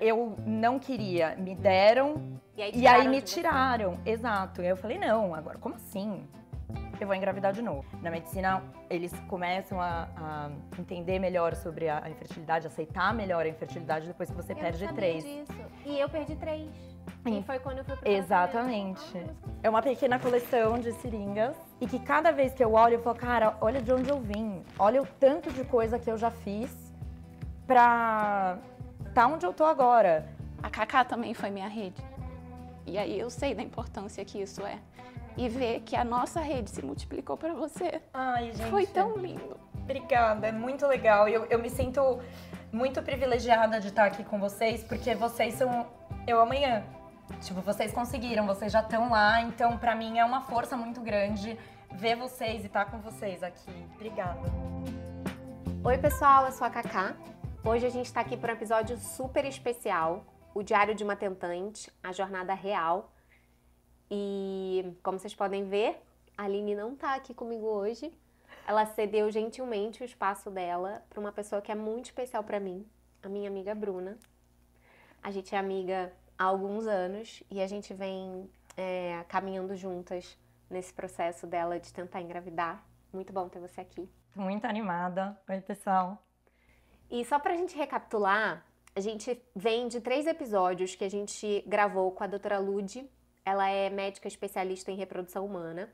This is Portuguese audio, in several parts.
eu não queria, me deram e aí me tiraram. Exato. E aí eu falei, não, agora como assim? Eu vou engravidar de novo. Na medicina, eles começam a entender melhor sobre a infertilidade, aceitar melhor a infertilidade depois que você perde 3. Disso. E eu perdi 3. E foi quando eu fui pro Exatamente. É uma pequena coleção de seringas. E que cada vez que eu olho, eu falo, cara, olha de onde eu vim. Olha o tanto de coisa que eu já fiz pra estar onde eu tô agora. A Cacá também foi minha rede. E aí eu sei da importância que isso é. E ver que a nossa rede se multiplicou pra você. Ai, gente. Foi tão lindo. Obrigada, é muito legal. Eu me sinto muito privilegiada de estar aqui com vocês, porque vocês são eu amanhã. Tipo, vocês conseguiram, vocês já estão lá, então pra mim é uma força muito grande ver vocês e estar com vocês aqui. Obrigada. Oi, pessoal, eu sou a Cacá. Hoje a gente tá aqui para um episódio super especial, o Diário de uma Tentante, a jornada real. E, como vocês podem ver, a Aline não tá aqui comigo hoje. Ela cedeu gentilmente o espaço dela para uma pessoa que é muito especial para mim, a minha amiga Bruna. A gente é amiga há alguns anos e a gente vem caminhando juntas nesse processo dela de tentar engravidar. Muito bom ter você aqui. Tô muito animada. Oi, pessoal. E só pra gente recapitular, a gente vem de 3 episódios que a gente gravou com a doutora Lude. Ela é médica especialista em reprodução humana.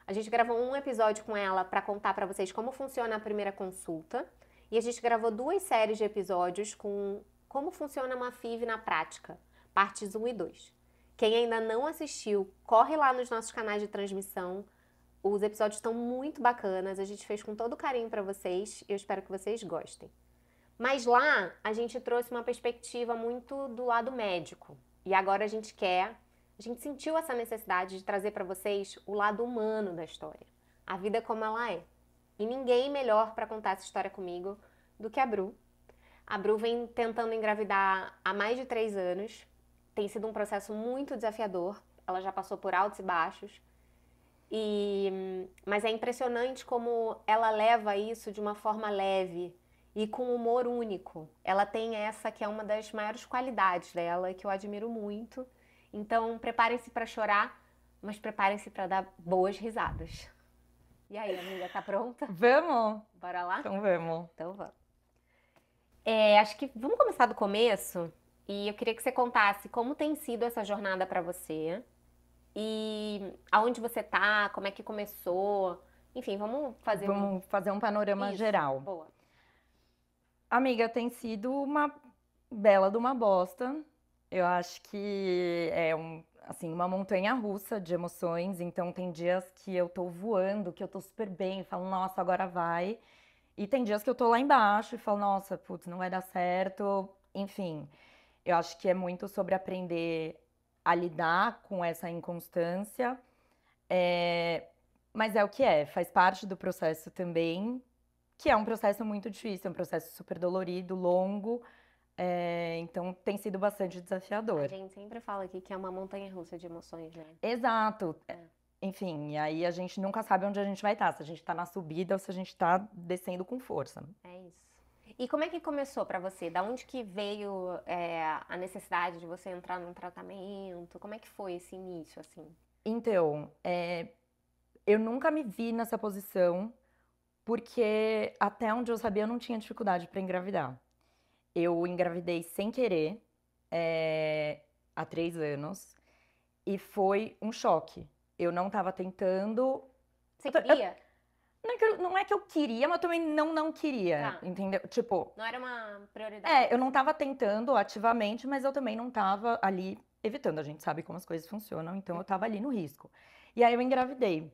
A gente gravou um episódio com ela para contar para vocês como funciona a primeira consulta. E a gente gravou 2 séries de episódios com como funciona uma FIV na prática, partes 1 e 2. Quem ainda não assistiu, corre lá nos nossos canais de transmissão. Os episódios estão muito bacanas, a gente fez com todo carinho para vocês e eu espero que vocês gostem. Mas lá, a gente trouxe uma perspectiva muito do lado médico. E agora a gente sentiu essa necessidade de trazer para vocês o lado humano da história. A vida como ela é. E ninguém melhor para contar essa história comigo do que a Bru. A Bru vem tentando engravidar há mais de 3 anos. Tem sido um processo muito desafiador. Ela já passou por altos e baixos. Mas é impressionante como ela leva isso de uma forma leve e com humor único. Ela tem essa que é uma das maiores qualidades dela, que eu admiro muito. Então, preparem-se para chorar, mas preparem-se para dar boas risadas. E aí, amiga, tá pronta? Vamos? Bora lá? Então vamos. Então vamos. Acho que vamos começar do começo. E eu queria que você contasse como tem sido essa jornada para você. E aonde você tá, como é que começou. Enfim, vamos fazer um panorama geral. Boa. Amiga, tem sido uma bela de uma bosta. Eu acho que é uma montanha-russa de emoções. Então, tem dias que eu tô voando, que eu tô super bem, falo, nossa, agora vai. E tem dias que eu tô lá embaixo e falo, nossa, putz, não vai dar certo. Enfim, eu acho que é muito sobre aprender a lidar com essa inconstância. Mas é o que é, faz parte do processo também, que é um processo muito difícil, é um processo super dolorido, longo. Então tem sido bastante desafiador. A gente sempre fala aqui que é uma montanha-russa de emoções, né? Exato. Enfim, e aí a gente nunca sabe onde a gente vai estar, se a gente tá na subida ou se a gente tá descendo com força. É isso. E como é que começou pra você? Da onde que veio a necessidade de você entrar num tratamento? Como é que foi esse início, assim? Então, eu nunca me vi nessa posição, porque até onde eu sabia eu não tinha dificuldade pra engravidar. Eu engravidei sem querer, há 3 anos, e foi um choque. Eu não tava tentando... Você queria? Não é que eu queria, mas eu também não queria, Tá. Entendeu? Tipo... Não era uma prioridade. eu não tava tentando ativamente, mas eu também não tava ali evitando. A gente sabe como as coisas funcionam, então eu tava ali no risco. E aí eu engravidei.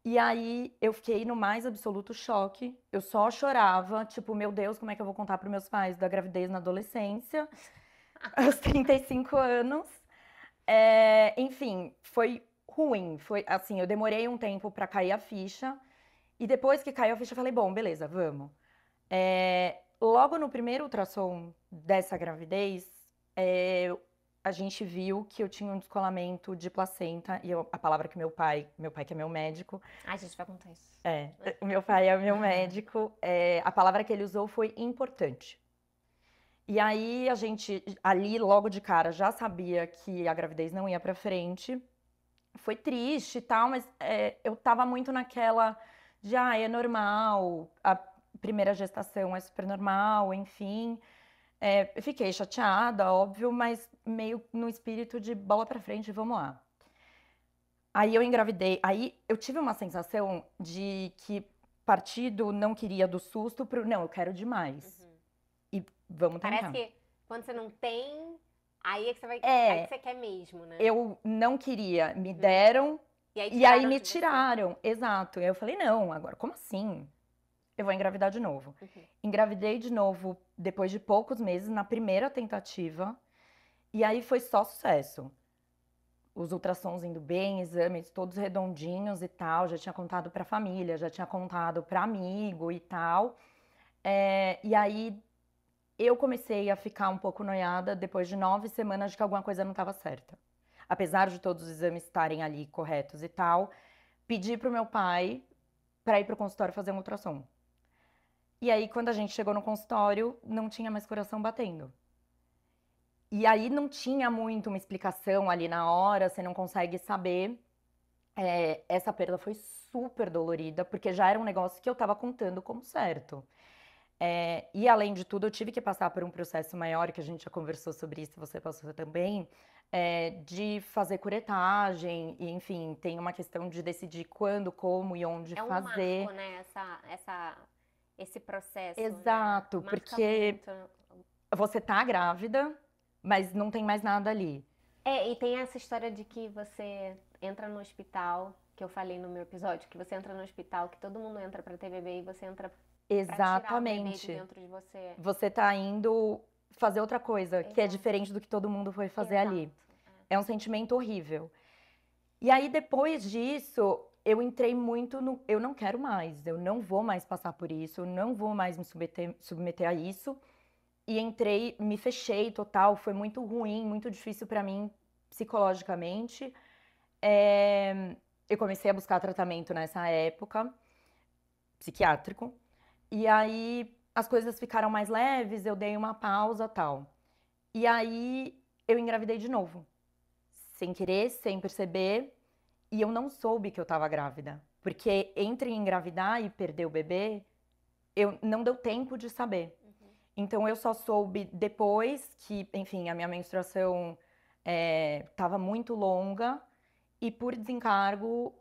E aí eu fiquei no mais absoluto choque. Eu só chorava, tipo, meu Deus, como é que eu vou contar pros meus pais da gravidez na adolescência, aos 35 anos. Enfim, foi ruim. Foi assim, eu demorei um tempo pra cair a ficha. E depois que caiu a ficha, eu falei, bom, beleza, vamos. Logo no primeiro ultrassom dessa gravidez, a gente viu que eu tinha um descolamento de placenta, e a palavra que meu pai que é meu médico... Ai, a gente vai contar isso. Meu pai é meu médico, a palavra que ele usou foi importante. E aí a gente, ali logo de cara, já sabia que a gravidez não ia pra frente. Foi triste e tal, mas eu tava muito naquela de, é normal, a primeira gestação é super normal, enfim. Eu fiquei chateada, óbvio, mas meio no espírito de bola pra frente, vamos lá. Aí eu engravidei, aí eu tive uma sensação de que partido não queria do susto pro, não, eu quero demais. E vamos Parece tentar. que quando você não tem, aí é que você vai. É. Aí que você quer mesmo, né? Eu não queria, me deram, E aí e aí tiraram me de você. tiraram. Exato. E aí eu falei, não, agora como assim? Eu vou engravidar de novo. Engravidei de novo depois de poucos meses, na primeira tentativa. E aí foi só sucesso. Os ultrassons indo bem, exames todos redondinhos e tal. Já tinha contado pra família, já tinha contado pra amigo e tal. E aí eu comecei a ficar um pouco noiada depois de 9 semanas de que alguma coisa não estava certa. Apesar de todos os exames estarem ali corretos e tal, pedi pro meu pai para ir pro consultório fazer um ultrassom. E aí, quando a gente chegou no consultório, não tinha mais coração batendo. E aí não tinha muito uma explicação ali na hora, você não consegue saber. Essa perda foi super dolorida, porque já era um negócio que eu tava contando como certo. E além de tudo, eu tive que passar por um processo maior, que a gente já conversou sobre isso, você passou também, de fazer curetagem, e enfim, tem uma questão de decidir quando, como e onde É um fazer. marco, né? Esse processo. Exato, né? Marca porque muito. você tá grávida, mas não tem mais nada ali. E tem essa história de que você entra no hospital, que eu falei no meu episódio, que você entra no hospital, que todo mundo entra pra ter bebê e você entra pra tirar o bebê de Exatamente. dentro de você. Você tá indo fazer outra coisa, que é Exato. diferente do que todo mundo foi fazer Exato. ali. É um sentimento horrível. E aí, depois disso, eu entrei muito no eu não quero mais, eu não vou mais passar por isso, eu não vou mais me submeter a isso. E entrei, me fechei total, foi muito ruim, muito difícil pra mim psicologicamente. Eu comecei a buscar tratamento nessa época, psiquiátrico. E aí as coisas ficaram mais leves, eu dei uma pausa, tal. E aí eu engravidei de novo, sem querer, sem perceber. E eu não soube que eu tava grávida. Porque entre engravidar e perder o bebê, não deu tempo de saber. Então eu só soube depois que, enfim, a minha menstruação tava muito longa. E por desencargo,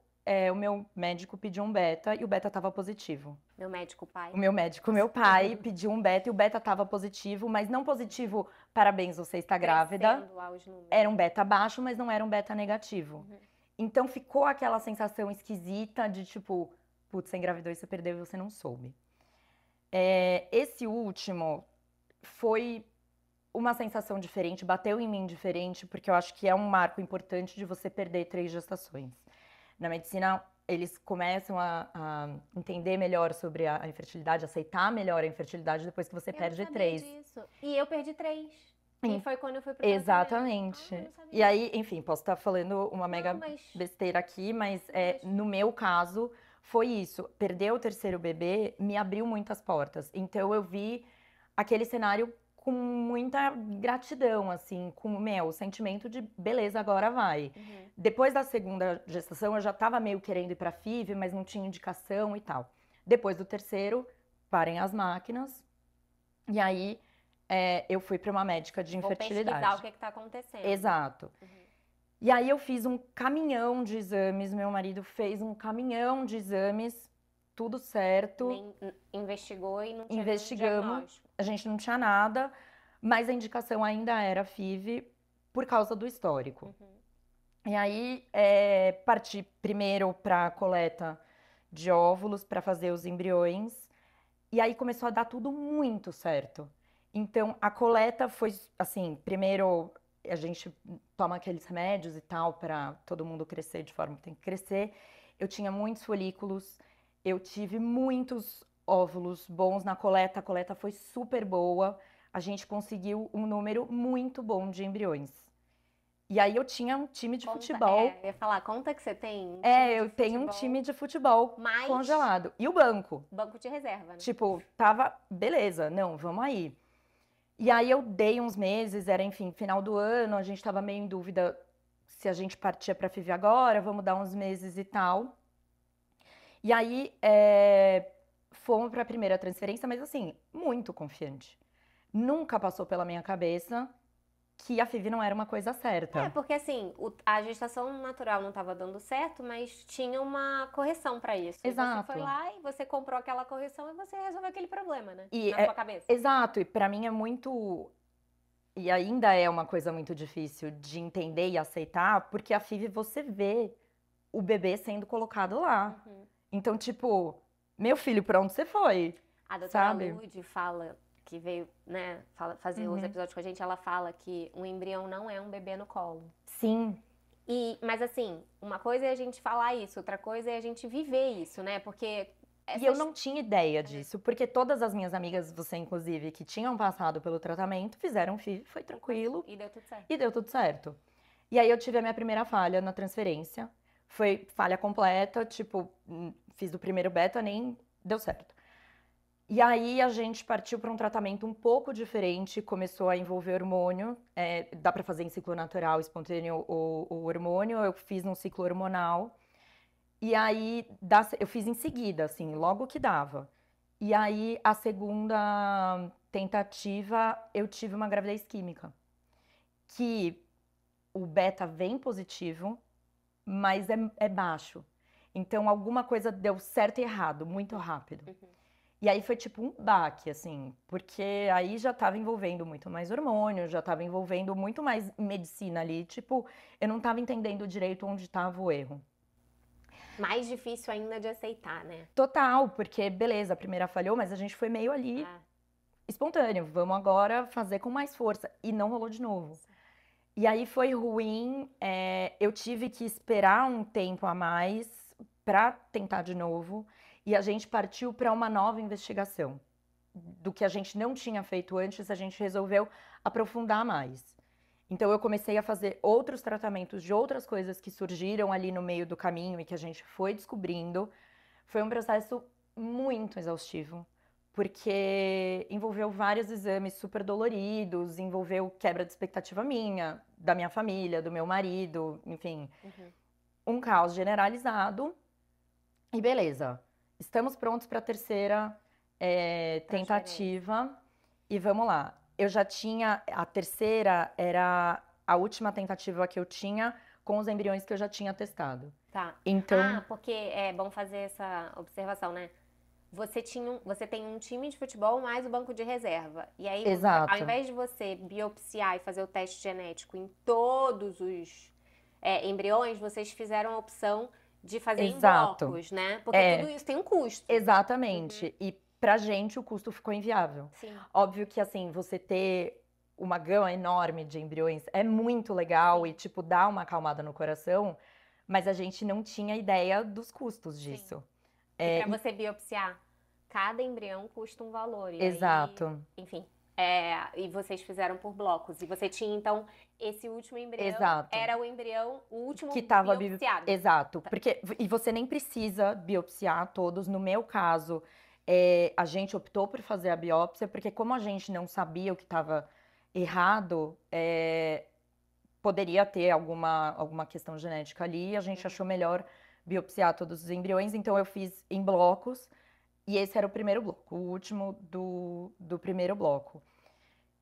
o meu médico pediu um beta e o beta tava positivo. Meu médico pai. O meu médico, meu pai, pediu um beta e o beta tava positivo, mas não positivo, parabéns, você está grávida. Crescendo lá os números. Era um beta baixo, mas não era um beta negativo. Então ficou aquela sensação esquisita de tipo, putz, você engravidou e você perdeu e você não soube. Esse último foi uma sensação diferente, bateu em mim diferente, porque eu acho que é um marco importante de você perder 3 gestações. Na medicina, eles começam a entender melhor sobre a infertilidade, aceitar melhor a infertilidade depois que você perde 3. Disso. E eu perdi 3. E foi quando eu fui pro Exatamente. tratamento. Eu não sabia. E aí, enfim, posso estar falando uma mega mas- besteira aqui, mas no meu caso foi isso. Perder o terceiro bebê me abriu muitas portas. Então eu vi aquele cenário com muita gratidão, assim, com o sentimento de beleza, agora vai. Depois da segunda gestação, eu já tava meio querendo ir pra FIV, mas não tinha indicação e tal. Depois do terceiro, parem as máquinas. E aí, eu fui pra uma médica de Vou infertilidade. pesquisar o que tá acontecendo. Exato. E aí eu fiz um caminhão de exames, meu marido fez um caminhão de exames, tudo certo. Investigou e não tinha Investigamos. diagnóstico. A gente não tinha nada, mas a indicação ainda era FIV por causa do histórico. E aí parti primeiro para coleta de óvulos para fazer os embriões. E aí começou a dar tudo muito certo. Então a coleta foi assim, primeiro a gente toma aqueles remédios e tal para todo mundo crescer de forma que tem que crescer. Eu tinha muitos folículos, eu tive muitos óvulos bons na coleta, a coleta foi super boa. A gente conseguiu um número muito bom de embriões. E aí eu tinha um time de futebol. Eu ia falar, conta que você tem. Eu tenho um time de futebol congelado. E o banco. Banco de reserva, né? Tipo, tava, beleza, não, vamos aí. E aí eu dei uns meses, era, enfim, final do ano, a gente tava meio em dúvida se a gente partia pra FIV agora, vamos dar uns meses e tal. E aí fomos pra primeira transferência, mas assim, muito confiante. Nunca passou pela minha cabeça que a FIV não era uma coisa certa. Porque assim, a gestação natural não estava dando certo, mas tinha uma correção para isso. E você Exato. foi lá e você comprou aquela correção e você resolveu aquele problema, né? E Na sua cabeça. Exato, e pra mim é muito. E ainda é uma coisa muito difícil de entender e aceitar, porque a FIV você vê o bebê sendo colocado lá. Uhum. Então, tipo, meu filho, pra onde você foi? A doutora Sabe? Lud fala, que veio, né, fazer os Uhum. episódios com a gente, ela fala que um embrião não é um bebê no colo. Sim, Mas assim, uma coisa é a gente falar isso, outra coisa é a gente viver isso, né? Porque e eu não tinha ideia disso, porque todas as minhas amigas, você inclusive, que tinham passado pelo tratamento, fizeram FIV, foi tranquilo E deu tudo certo. e deu tudo certo. E aí eu tive a minha primeira falha na transferência. Foi falha completa, tipo, fiz o primeiro beta, nem deu certo. E aí a gente partiu para um tratamento um pouco diferente, começou a envolver hormônio, dá para fazer em ciclo natural, espontâneo o hormônio, eu fiz num ciclo hormonal. E aí eu fiz em seguida, assim, logo que dava. E aí a segunda tentativa eu tive uma gravidez química, que o beta vem positivo, mas é baixo. Então alguma coisa deu certo e errado, muito rápido. Uhum. E aí foi tipo um baque, assim, porque aí já tava envolvendo muito mais hormônio, já tava envolvendo muito mais medicina ali. Tipo, eu não tava entendendo direito onde tava o erro. Mais difícil ainda de aceitar, né? Total, porque beleza, a primeira falhou, mas a gente foi meio ali espontâneo. Vamos agora fazer com mais força. E não rolou de novo. E aí foi ruim, eu tive que esperar um tempo a mais para tentar de novo. E a gente partiu para uma nova investigação. Do que a gente não tinha feito antes, a gente resolveu aprofundar mais. Então eu comecei a fazer outros tratamentos de outras coisas que surgiram ali no meio do caminho e que a gente foi descobrindo. Foi um processo muito exaustivo, porque envolveu vários exames super doloridos, envolveu quebra de expectativa minha, da minha família, do meu marido, enfim, um caos generalizado. E beleza, estamos prontos para a terceira tentativa e vamos lá. Eu já tinha, a terceira era a última tentativa que eu tinha com os embriões que eu já tinha testado. Tá. Então, Porque é bom fazer essa observação, né? Você tem um time de futebol mais o banco de reserva. E aí, exato. ao invés de você biopsiar e fazer o teste genético em todos os embriões, vocês fizeram a opção de fazer em blocos, né? Porque tudo isso tem um custo. Exatamente. E pra gente o custo ficou inviável. Sim. Óbvio que assim, você ter uma gama enorme de embriões é muito legal e tipo dá uma acalmada no coração, mas a gente não tinha ideia dos custos disso. E pra você biopsiar, cada embrião custa um valor. E Exato. aí, enfim. E vocês fizeram por blocos. E você tinha, então, esse último embrião. Exato. Era o embrião, o último que estava biopsiado. Exato. Porque, e você nem precisa biopsiar todos. No meu caso, a gente optou por fazer a biópsia, porque como a gente não sabia o que estava errado, poderia ter alguma questão genética ali, a gente achou melhor biopsiar todos os embriões, então eu fiz em blocos, e esse era o primeiro bloco, o último do primeiro bloco.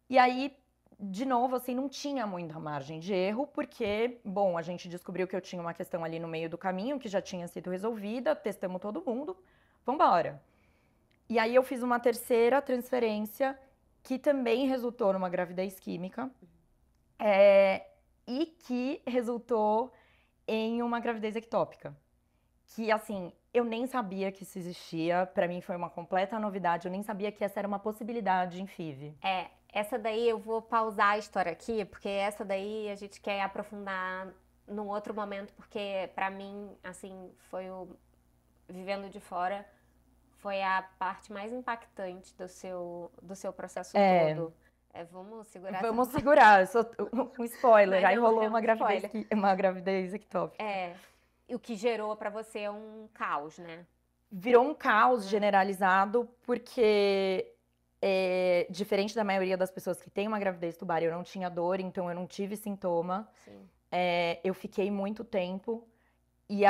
E aí, de novo, assim, não tinha muita margem de erro, porque, bom, a gente descobriu que eu tinha uma questão ali no meio do caminho, que já tinha sido resolvida, testamos todo mundo, vambora. E aí eu fiz uma terceira transferência, que também resultou numa gravidez química, e que resultou em uma gravidez ectópica. Que, assim, eu nem sabia que isso existia, pra mim foi uma completa novidade, eu nem sabia que essa era uma possibilidade em FIV. Essa daí eu vou pausar a história aqui, porque essa daí a gente quer aprofundar num outro momento, porque pra mim, assim, vivendo de fora, foi a parte mais impactante do seu processo todo. Vamos segurar Vamos segurar, um spoiler, Mas aí rolou uma spoiler. gravidez ectópica. E o que gerou pra você é um caos, né? Virou um caos generalizado, porque diferente da maioria das pessoas que têm uma gravidez tubar, eu não tinha dor, então eu não tive sintoma. Sim. Eu fiquei muito tempo e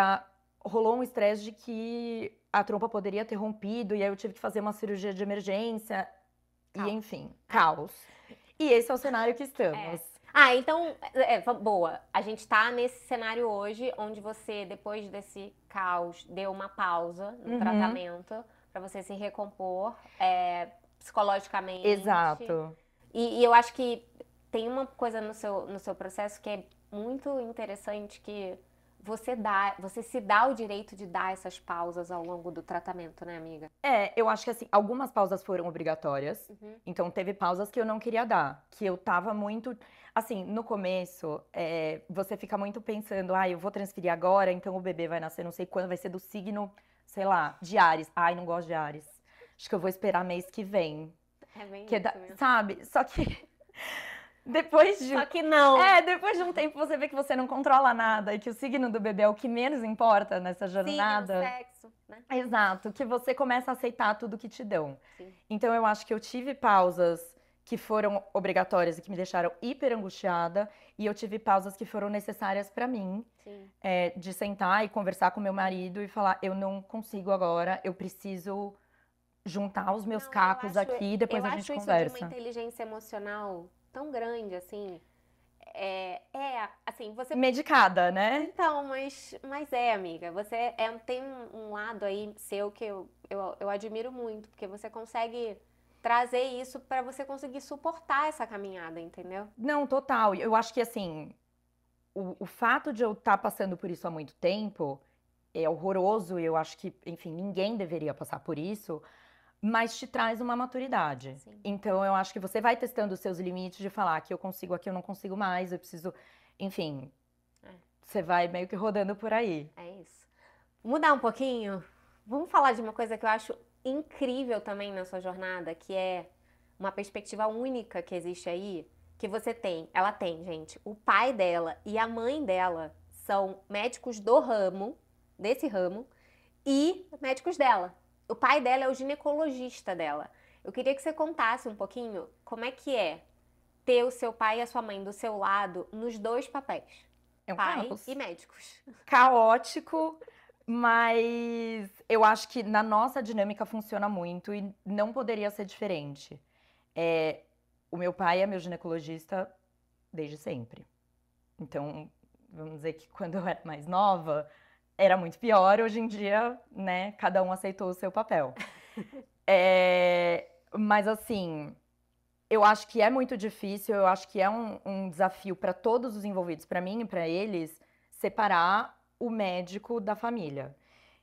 rolou um estresse de que a trompa poderia ter rompido, e aí eu tive que fazer uma cirurgia de emergência, Caos. e enfim, caos. E esse é o cenário que estamos. Então, boa. A gente tá nesse cenário hoje, onde você, depois desse caos, deu uma pausa no tratamento pra você se recompor psicologicamente. Exato. E eu acho que tem uma coisa no seu processo que é muito interessante, que você se dá o direito de dar essas pausas ao longo do tratamento, né, amiga? Eu acho que assim, algumas pausas foram obrigatórias. Então teve pausas que eu não queria dar, que eu tava muito. Assim, no começo, você fica muito pensando, eu vou transferir agora, então o bebê vai nascer não sei quando, vai ser do signo, sei lá, de Áries. Ai, não gosto de Áries. Acho que eu vou esperar mês que vem. É bem Que isso mesmo. sabe? Só que depois de. Só que não. Depois de um tempo você vê que você não controla nada e que o signo do bebê é o que menos importa nessa jornada. Signo, sexo, né? Exato, que você começa a aceitar tudo que te dão. Sim. Então eu acho que eu tive pausas que foram obrigatórias e que me deixaram hiper angustiada, e eu tive pausas que foram necessárias pra mim, Sim. de sentar e conversar com meu marido e falar, eu não consigo agora, eu preciso juntar os meus cacos aqui e depois a gente Eu acho conversa. isso de uma inteligência emocional tão grande, assim. Assim, você... Medicada, né? Então, mas amiga, você tem um lado aí seu que eu admiro muito, porque você consegue trazer isso pra você conseguir suportar essa caminhada, entendeu? Não, total. Eu acho que, assim, o fato de eu estar passando por isso há muito tempo é horroroso, e eu acho que, enfim, ninguém deveria passar por isso, mas te traz uma maturidade. Sim. Então, eu acho que você vai testando os seus limites de falar que eu consigo aqui, eu não consigo mais, eu preciso... Enfim, você vai meio que rodando por aí. É isso. Mudar um pouquinho, vamos falar de uma coisa que eu acho incrível também na sua jornada, que é uma perspectiva única que existe aí, que você tem. Ela tem, gente. O pai dela e a mãe dela são médicos do ramo, desse ramo, e médicos dela. O pai dela é o ginecologista dela. Eu queria que você contasse um pouquinho como é que é ter o seu pai e a sua mãe do seu lado nos dois papéis. É um Pai caos. e médicos. Caótico, mas eu acho que na nossa dinâmica funciona muito e não poderia ser diferente. O meu pai é meu ginecologista desde sempre. Então, vamos dizer que quando eu era mais nova, era muito pior. Hoje em dia, né, cada um aceitou o seu papel. Mas assim, eu acho que é muito difícil, eu acho que é um desafio para todos os envolvidos, para mim e para eles, separar o médico da família.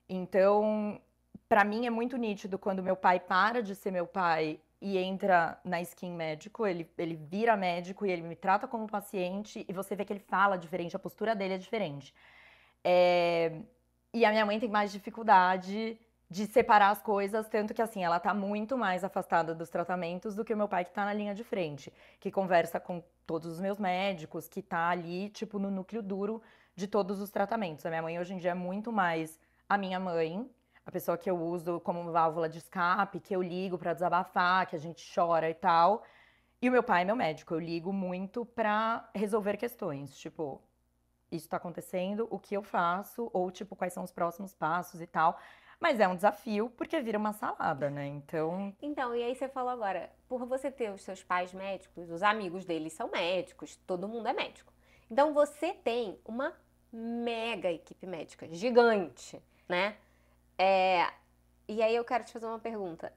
Então, para mim é muito nítido quando meu pai para de ser meu pai e entra na skin médico, ele vira médico e ele me trata como paciente, e você vê que ele fala diferente, a postura dele é diferente. E a minha mãe tem mais dificuldade de separar as coisas, tanto que assim, ela tá muito mais afastada dos tratamentos do que o meu pai, que tá na linha de frente, que conversa com todos os meus médicos, que tá ali, tipo, no núcleo duro de todos os tratamentos. A minha mãe hoje em dia é muito mais a minha mãe, a pessoa que eu uso como válvula de escape, que eu ligo pra desabafar, que a gente chora e tal. E o meu pai é meu médico, eu ligo muito pra resolver questões, tipo, isso tá acontecendo, o que eu faço, ou tipo, quais são os próximos passos e tal. Mas é um desafio, porque vira uma salada, né? Então, e aí você falou agora, por você ter os seus pais médicos, os amigos deles são médicos, todo mundo é médico. Então você tem uma mega equipe médica, gigante, né? E aí eu quero te fazer uma pergunta.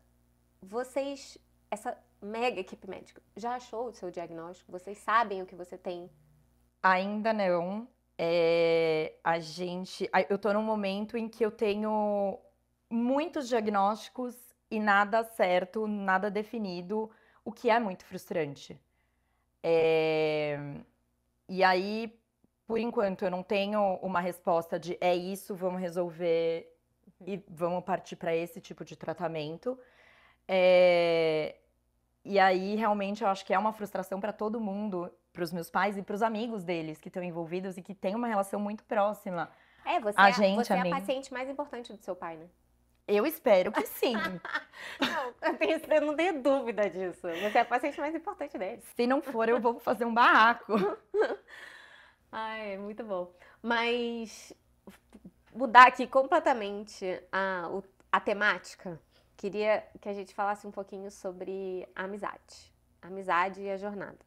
Essa mega equipe médica, já achou o seu diagnóstico? Vocês sabem o que você tem? ainda não. Eu tô num momento em que eu tenho muitos diagnósticos e nada certo, nada definido, o que é muito frustrante. E aí, por enquanto, eu não tenho uma resposta de é isso, vamos resolver e vamos partir para esse tipo de tratamento. E aí, realmente, eu acho que é uma frustração para todo mundo, para os meus pais e para os amigos deles que estão envolvidos e que têm uma relação muito próxima. Você A gente, é a a mim. paciente mais importante do seu pai, né? Eu espero que sim. Não, eu não tenho dúvida disso. Você é a paciente mais importante dele. Se não for, eu vou fazer um barraco. Ai, é muito bom. Mas mudar aqui completamente a temática, queria que a gente falasse um pouquinho sobre a amizade. A amizade e a jornada.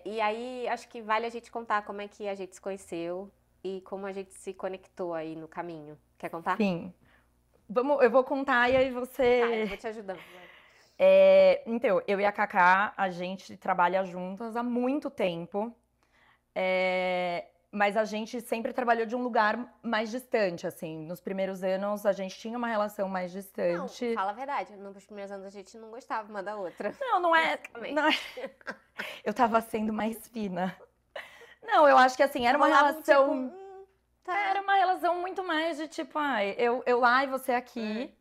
E aí, acho que vale a gente contar como é que a gente se conheceu e como a gente se conectou aí no caminho. Quer contar? Sim. Eu vou contar e aí Tá, eu você... vou te ajudando. Vai. Então, eu e a Cacá, a gente trabalha juntas há muito tempo. Mas a gente sempre trabalhou de um lugar mais distante, assim. Nos primeiros anos, a gente tinha uma relação mais Não, distante. fala a verdade. Nos primeiros anos a gente não gostava uma da outra. Não é... Basicamente. Não é... Eu tava sendo mais fina. Não, eu acho que assim, era uma Rolava um relação... tipo, tá. Era uma relação muito mais de tipo, eu lá e você aqui.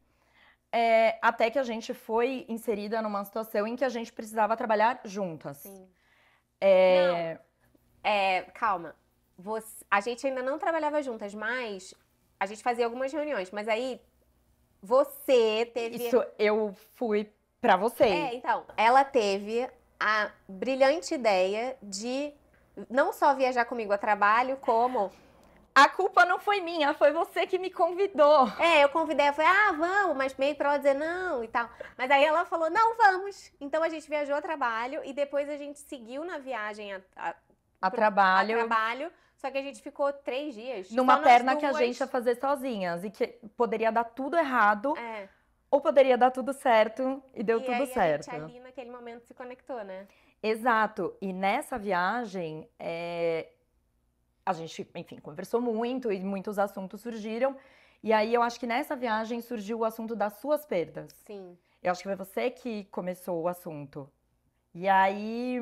Até que a gente foi inserida numa situação em que a gente precisava trabalhar juntas. Sim. Não, calma. A gente ainda não trabalhava juntas, mas a gente fazia algumas reuniões. Mas aí você teve. Isso eu fui pra vocês. Então, ela teve a brilhante ideia de não só viajar comigo a trabalho, como. A culpa não foi minha, foi você que me convidou. Eu convidei, eu falei, vamos, mas meio pra ela dizer não e tal. Mas aí ela falou, não, vamos. Então a gente viajou a trabalho e depois a gente seguiu na viagem A trabalho. Só que a gente ficou 3 dias. Numa só nós perna que a duas. gente ia fazer sozinhas. E que poderia dar tudo errado, É. ou poderia dar tudo certo, e deu E tudo aí certo. a gente ali naquele momento se conectou, né? Exato. E nessa viagem, a gente, enfim, conversou muito e muitos assuntos surgiram. E aí eu acho que nessa viagem surgiu o assunto das suas perdas. Sim. Eu acho que foi você que começou o assunto. E aí,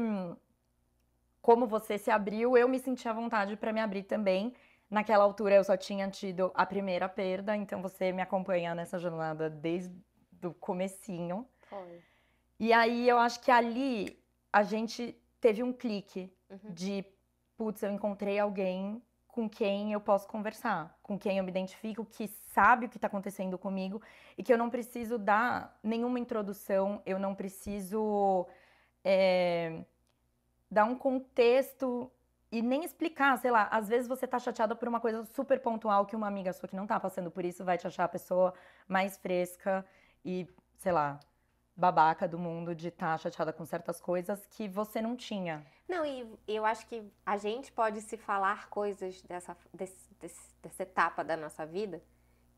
como você se abriu, eu me senti à vontade para me abrir também. Naquela altura eu só tinha tido a primeira perda, então você me acompanha nessa jornada desde o comecinho. Foi. E aí eu acho que ali a gente teve um clique de, putz, eu encontrei alguém com quem eu posso conversar, com quem eu me identifico, que sabe o que está acontecendo comigo e que eu não preciso dar nenhuma introdução, eu não preciso dar um contexto e nem explicar, sei lá, às vezes você tá chateada por uma coisa super pontual que uma amiga sua que não tá passando por isso vai te achar a pessoa mais fresca e, sei lá, babaca do mundo de estar chateada com certas coisas que você não tinha. Não, e eu acho que a gente pode se falar coisas dessa etapa da nossa vida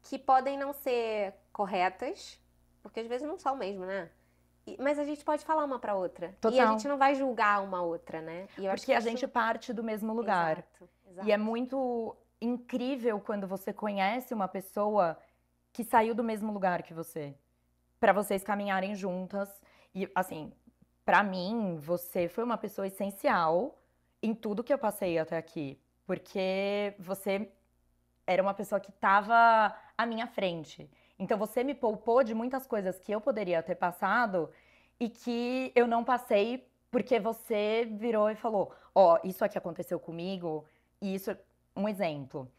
que podem não ser corretas, porque às vezes não são mesmo, né? Mas a gente pode falar uma pra outra. Total. E a gente não vai julgar uma outra, né? E eu acho Porque que a gente parte do mesmo lugar. Exato. E é muito incrível quando você conhece uma pessoa que saiu do mesmo lugar que você. Pra vocês caminharem juntas. E, assim, pra mim, você foi uma pessoa essencial em tudo que eu passei até aqui. Porque você era uma pessoa que tava à minha frente. Então, você me poupou de muitas coisas que eu poderia ter passado e que eu não passei porque você virou e falou: ó, isso aqui aconteceu comigo, e isso é um exemplo.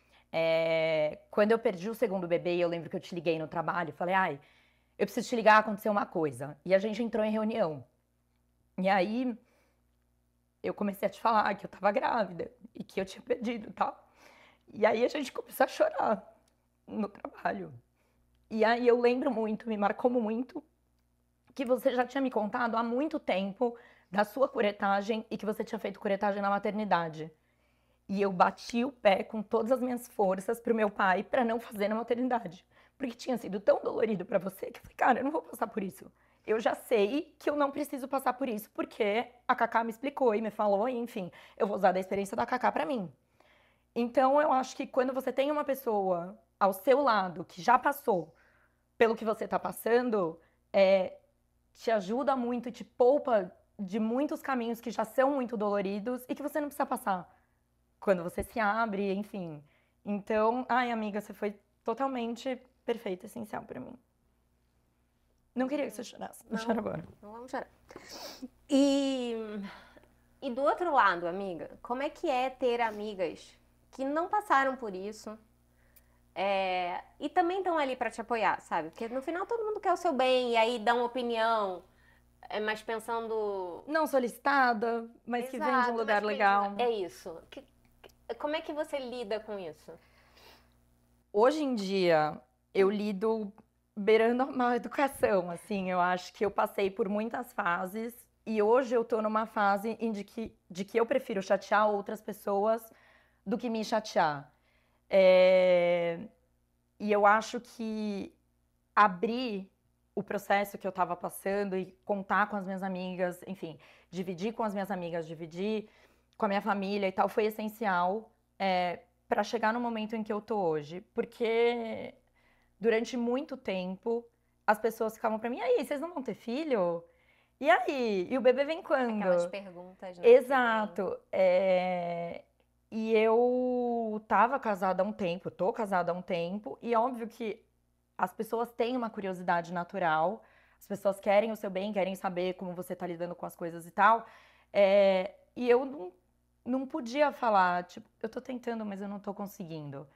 Quando eu perdi o segundo bebê, eu lembro que eu te liguei no trabalho e falei: ai, eu preciso te ligar, aconteceu uma coisa. E a gente entrou em reunião. E aí, eu comecei a te falar que eu tava grávida e que eu tinha perdido e tal. E aí a gente começou a chorar no trabalho. E aí eu lembro muito, me marcou muito, que você já tinha me contado há muito tempo da sua curetagem e que você tinha feito curetagem na maternidade. E eu bati o pé com todas as minhas forças pro meu pai para não fazer na maternidade. Porque tinha sido tão dolorido para você que eu falei, cara, eu não vou passar por isso. Eu já sei que eu não preciso passar por isso, porque a Cacá me explicou e me falou, e, enfim, eu vou usar da experiência da Cacá para mim. Então, eu acho que quando você tem uma pessoa ao seu lado que já passou pelo que você está passando, te ajuda muito, te poupa de muitos caminhos que já são muito doloridos e que você não precisa passar quando você se abre, enfim. Então, ai, amiga, você foi totalmente perfeita, essencial para mim. Não queria que você chorasse. Não chora agora. Não vamos chorar. E do outro lado, amiga, como é que é ter amigas que não passaram por isso, E também estão ali pra te apoiar, sabe? Porque no final todo mundo quer o seu bem, e aí dá uma opinião, mas pensando. Não solicitada, mas que vem de um Exato, lugar mas vem de um- legal. É isso. Como é que você lida com isso? Hoje em dia, eu lido beirando a má educação, assim, eu acho que eu passei por muitas fases e hoje eu tô numa fase de que eu prefiro chatear outras pessoas do que me chatear. É, E eu acho que abrir o processo que eu estava passando e contar com as minhas amigas, enfim, dividir com as minhas amigas, dividir com a minha família e tal, foi essencial para chegar no momento em que eu tô hoje. Porque durante muito tempo as pessoas ficavam para mim, e aí, vocês não vão ter filho? E aí? E o bebê vem quando? Aquelas perguntas, né? Exato. E eu tava casada há um tempo, tô casada há um tempo, e é óbvio que as pessoas têm uma curiosidade natural, as pessoas querem o seu bem, querem saber como você tá lidando com as coisas e tal. E eu não podia falar, tipo, eu tô tentando, mas eu não tô conseguindo.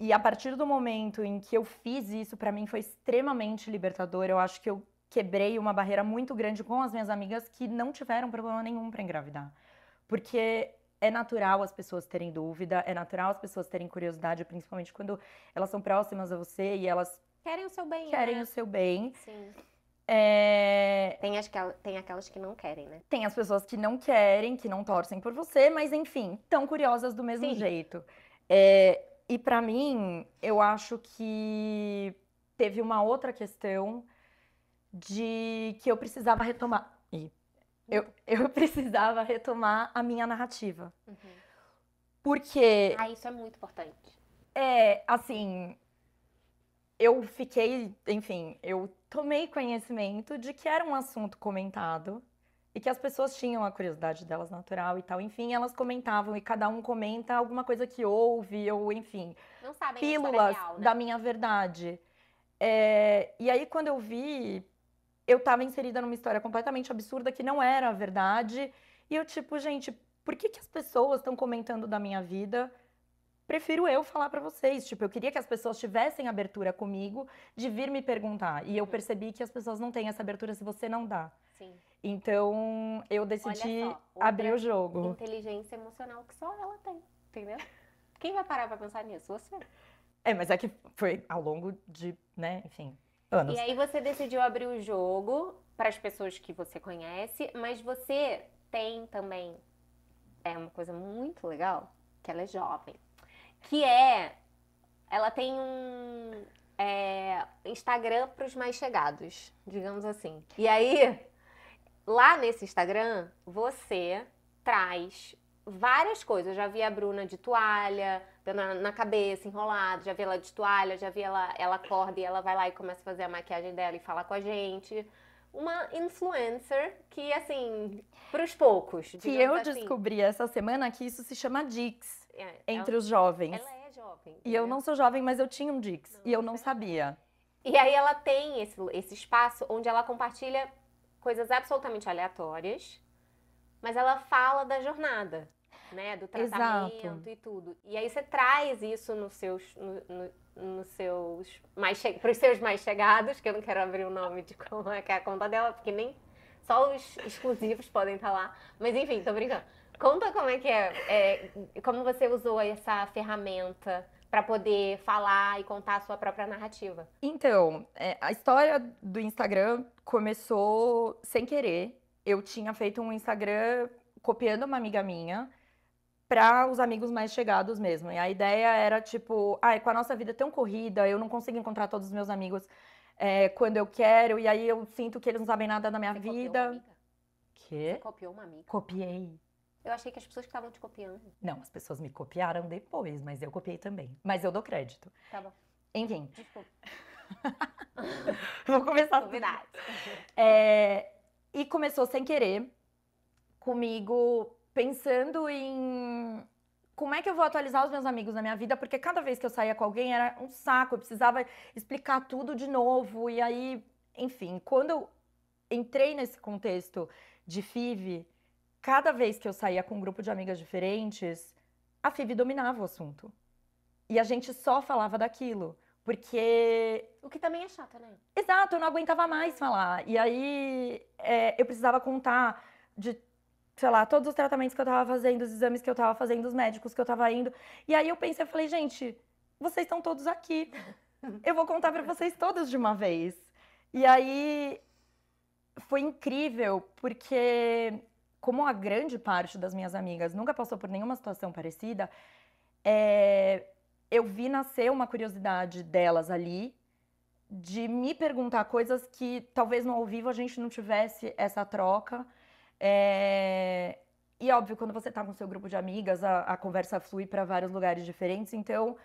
E a partir do momento em que eu fiz isso, pra mim foi extremamente libertador. Eu acho que eu quebrei uma barreira muito grande com as minhas amigas que não tiveram problema nenhum pra engravidar. Porque é natural as pessoas terem dúvida, é natural as pessoas terem curiosidade, principalmente quando elas são próximas a você e elas Querem o seu bem, querem né? o seu bem. Sim. É, Tem aquelas que não querem, né? Tem as pessoas que não querem, que não torcem por você, mas enfim, tão curiosas do mesmo Sim. jeito. E pra mim, eu acho que teve uma outra questão de que eu precisava retomar. Eu precisava retomar a minha narrativa. Porque, Isso é muito importante. assim, eu fiquei, enfim, eu tomei conhecimento de que era um assunto comentado e que as pessoas tinham a curiosidade delas natural e tal. Enfim, elas comentavam e cada um comenta alguma coisa que ouve ou, enfim, Não sabem a pílulas história real, né? da minha verdade. E aí, quando eu vi, eu tava inserida numa história completamente absurda que não era a verdade. E eu, tipo, gente, por que que as pessoas estão comentando da minha vida? Prefiro eu falar pra vocês. Tipo, eu queria que as pessoas tivessem abertura comigo de vir me perguntar. E eu percebi que as pessoas não têm essa abertura se você não dá. Sim. Então, eu Olha decidi só, abrir outra o jogo. inteligência emocional que só ela tem, entendeu? Quem vai parar pra pensar nisso? Você. Mas é que foi ao longo de, né, enfim, anos. E aí você decidiu abrir o jogo para as pessoas que você conhece, mas você tem também uma coisa muito legal, que ela é jovem, que ela tem um Instagram para os mais chegados, digamos assim. E aí, lá nesse Instagram, você traz várias coisas. Eu já vi a Bruna de toalha, na cabeça, enrolado. Já vi ela de toalha, já vi ela acorda e ela vai lá e começa a fazer a maquiagem dela e fala com a gente. Uma influencer que, assim, pros poucos, Que digamos eu assim. descobri essa semana que isso se chama Dix entre ela, os jovens. ela é jovem. E eu entendeu? não sou jovem, mas eu tinha um Dix. E eu não você sabia. E aí ela tem esse espaço onde ela compartilha coisas absolutamente aleatórias, mas ela fala da jornada, né? Do tratamento Exato. e tudo. E aí você traz isso nos seus pros seus mais chegados, que eu não quero abrir o nome de como é que é a conta dela, porque nem só os exclusivos podem estar lá. Mas enfim, tô brincando. Conta como é que como você usou essa ferramenta para poder falar e contar a sua própria narrativa. Então, a história do Instagram começou sem querer. Eu tinha feito um Instagram copiando uma amiga minha para os amigos mais chegados mesmo. E a ideia era tipo, com a nossa vida tão corrida, eu não consigo encontrar todos os meus amigos quando eu quero, e aí eu sinto que eles não sabem nada da minha Você copiou uma vida. amiga? Quê? Você copiou uma amiga? Copiei. Eu achei que as pessoas que estavam te copiando. Não, as pessoas me copiaram depois, mas eu copiei também. Mas eu dou crédito. Tá bom. Enfim, Desculpa. vou começar. Novidades. E começou sem querer, comigo pensando em como é que eu vou atualizar os meus amigos na minha vida, porque cada vez que eu saía com alguém era um saco, eu precisava explicar tudo de novo. E aí, enfim, quando eu entrei nesse contexto de FIV, cada vez que eu saía com um grupo de amigas diferentes, a FIV dominava o assunto. E a gente só falava daquilo. Porque O que também é chato, né? exato, eu não aguentava mais falar. E aí eu precisava contar de, sei lá, todos os tratamentos que eu tava fazendo, os exames que eu tava fazendo, os médicos que eu tava indo. E aí eu pensei, eu falei, gente, vocês estão todos aqui. Eu vou contar pra vocês todos de uma vez. E aí foi incrível, porque como a grande parte das minhas amigas nunca passou por nenhuma situação parecida, eu vi nascer uma curiosidade delas ali de me perguntar coisas que talvez no ao vivo a gente não tivesse essa troca. E óbvio, quando você tá com seu grupo de amigas, a conversa flui para vários lugares diferentes. Então,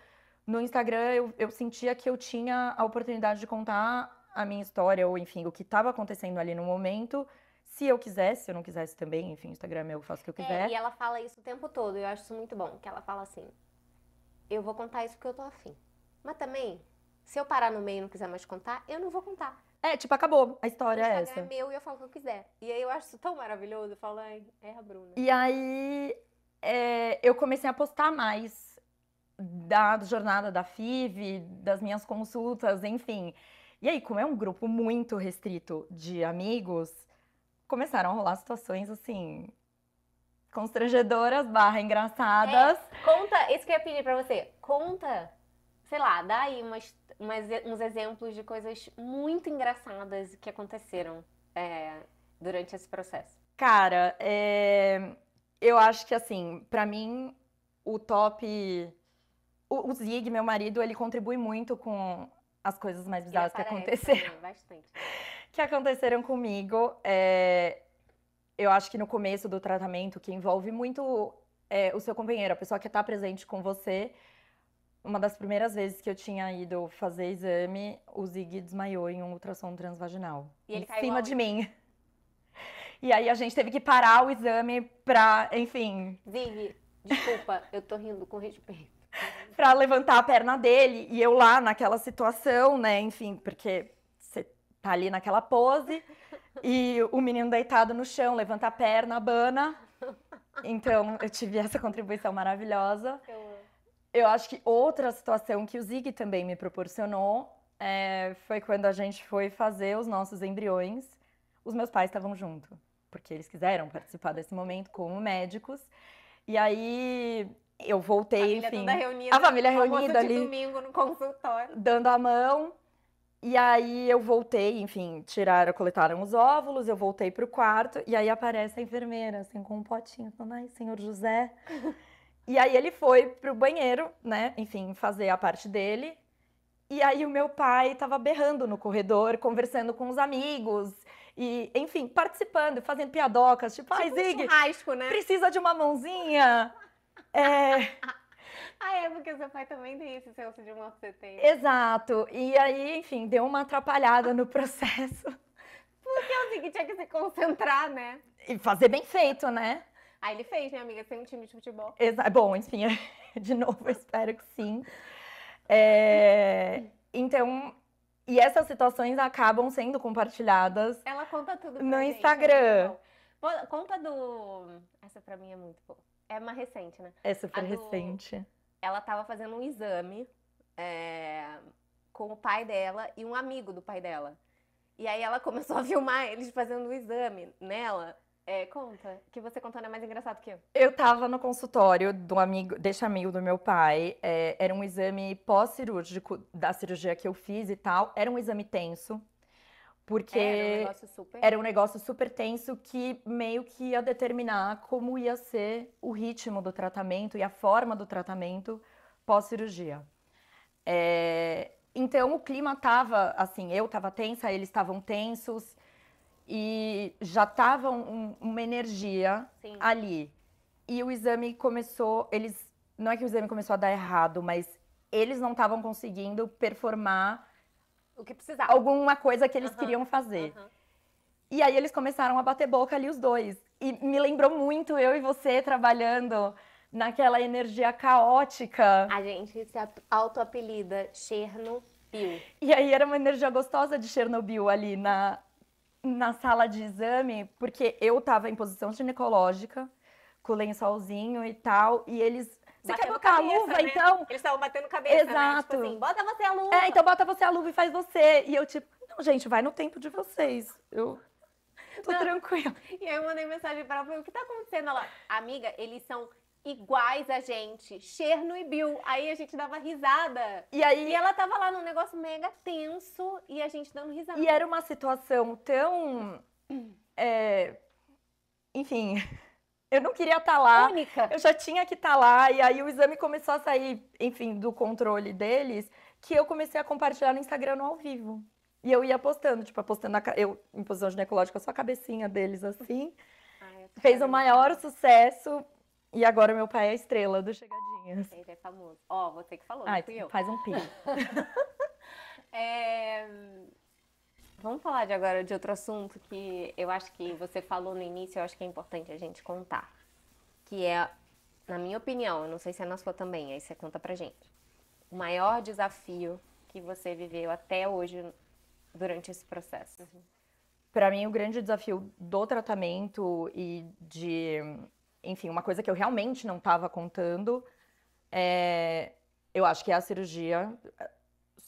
no Instagram, eu sentia que eu tinha a oportunidade de contar a minha história, ou enfim, o que estava acontecendo ali no momento. Se eu quisesse, se eu não quisesse também, enfim, o Instagram é meu, eu faço o que eu quiser. E ela fala isso o tempo todo, eu acho isso muito bom. Que ela fala assim, eu vou contar isso porque eu tô afim. Mas também, se eu parar no meio e não quiser mais contar, eu não vou contar. Tipo, acabou, a O história é Instagram essa. é meu e eu falo o que eu quiser. E aí eu acho isso tão maravilhoso, eu falo, ai, é a Bruna. E aí, eu comecei a postar mais da jornada da FIV, das minhas consultas, enfim. E aí, como é um grupo muito restrito de amigos, começaram a rolar situações, assim, constrangedoras, engraçadas. Conta, isso que eu ia pedir pra você. Conta, sei lá, dá aí uns exemplos de coisas muito engraçadas que aconteceram durante esse processo. Cara, eu acho que, assim, pra mim, o top... O Zig, meu marido, ele contribui muito com as coisas mais bizarras que aconteceram. Também, bastante. Que aconteceram comigo. Eu acho que no começo do tratamento, que envolve muito o seu companheiro, a pessoa que está presente com você. Uma das primeiras vezes que eu tinha ido fazer exame, o Zig desmaiou em um ultrassom transvaginal. E ele em caiu cima aonde? de mim. E aí a gente teve que parar o exame pra, enfim, Zig, desculpa, eu tô rindo com respeito. pra levantar a perna dele. E eu lá naquela situação, né? Enfim, porque você tá ali naquela pose. E o menino deitado no chão, levanta a perna, abana. Então, eu tive essa contribuição maravilhosa. Eu acho que outra situação que o Zig também me proporcionou foi quando a gente foi fazer os nossos embriões. Os meus pais estavam junto, porque eles quiseram participar desse momento como médicos. E aí eu voltei, Família enfim, toda reunida, a família almoço reunida de ali, domingo no consultório. dando a mão. E aí eu voltei, enfim, coletaram os óvulos, eu voltei pro quarto, e aí aparece a enfermeira, assim, com um potinho, falando, ai, senhor José. E aí ele foi pro banheiro, né, enfim, fazer a parte dele. E aí o meu pai tava berrando no corredor, conversando com os amigos, e, enfim, participando, fazendo piadocas, tipo, ai, Tipo um Zig, churrasco, né? precisa de uma mãozinha? Porque seu pai também tem esse senso de humor que você tem. Exato. E aí, enfim, deu uma atrapalhada no processo. Porque o Zig tinha que se concentrar, né? E fazer bem feito, né? Aí ele fez, né, amiga? Tem um time de futebol. Bom, enfim, de novo, eu espero que sim. Então, e essas situações acabam sendo compartilhadas Ela conta tudo pra no gente, Instagram. é muito bom. Conta do... Essa pra mim é muito boa. É uma recente, né? É super A do- recente. Ela tava fazendo um exame com o pai dela e um amigo do pai dela. E aí ela começou a filmar eles fazendo o exame nela. Conta, que você contando é mais engraçado que eu. Eu tava no consultório desse amigo do meu pai. Era um exame pós-cirúrgico da cirurgia que eu fiz e tal. Era um exame tenso, porque era um negócio super tenso que meio que ia determinar como ia ser o ritmo do tratamento e a forma do tratamento pós-cirurgia. Então o clima tava assim, eu tava tensa, eles estavam tensos. E já tava uma energia ali. E o exame começou, não é que o exame começou a dar errado, mas eles não estavam conseguindo performar o que precisava. Alguma coisa que eles queriam fazer. E aí eles começaram a bater boca ali os dois. E me lembrou muito eu e você trabalhando naquela energia caótica. A gente se auto-apelida Chernobyl. E aí era uma energia gostosa de Chernobyl ali na sala de exame, porque eu tava em posição ginecológica, com o lençolzinho e tal, e eles Você quer Batendo botar a cabeça, luva, né? então? Eles estavam batendo cabeça, né? Tipo Exato. assim, bota você a luva. Então bota você a luva e faz você. E eu tipo, não, gente, vai no tempo de vocês. Eu tô Não. tranquila. E aí eu mandei mensagem pra ela, falei, o que tá acontecendo? Ela, amiga, eles são iguais a gente, Cherno e Bill. Aí a gente dava risada. E aí, E ela tava lá num negócio mega tenso e a gente dando risada. e era uma situação tão, enfim, eu não queria estar lá. Única. Eu já tinha que estar lá, e aí o exame começou a sair, enfim, do controle deles, que eu comecei a compartilhar no Instagram no ao vivo. E eu ia postando, tipo, eu em posição ginecológica, só a cabecinha deles assim. Ai, eu tô Fez o chorando. maior sucesso, e agora meu pai é a estrela do Chegadinhas. Ele é famoso. Ó, você que falou, não Ai, fui eu. faz um pin. Vamos falar agora de outro assunto que eu acho que você falou no início, eu acho que é importante a gente contar. Que é, na minha opinião, eu não sei se é na sua também, aí você conta pra gente. O maior desafio que você viveu até hoje durante esse processo. Para mim, o grande desafio do tratamento e enfim, uma coisa que eu realmente não estava contando, eu acho que é a cirurgia.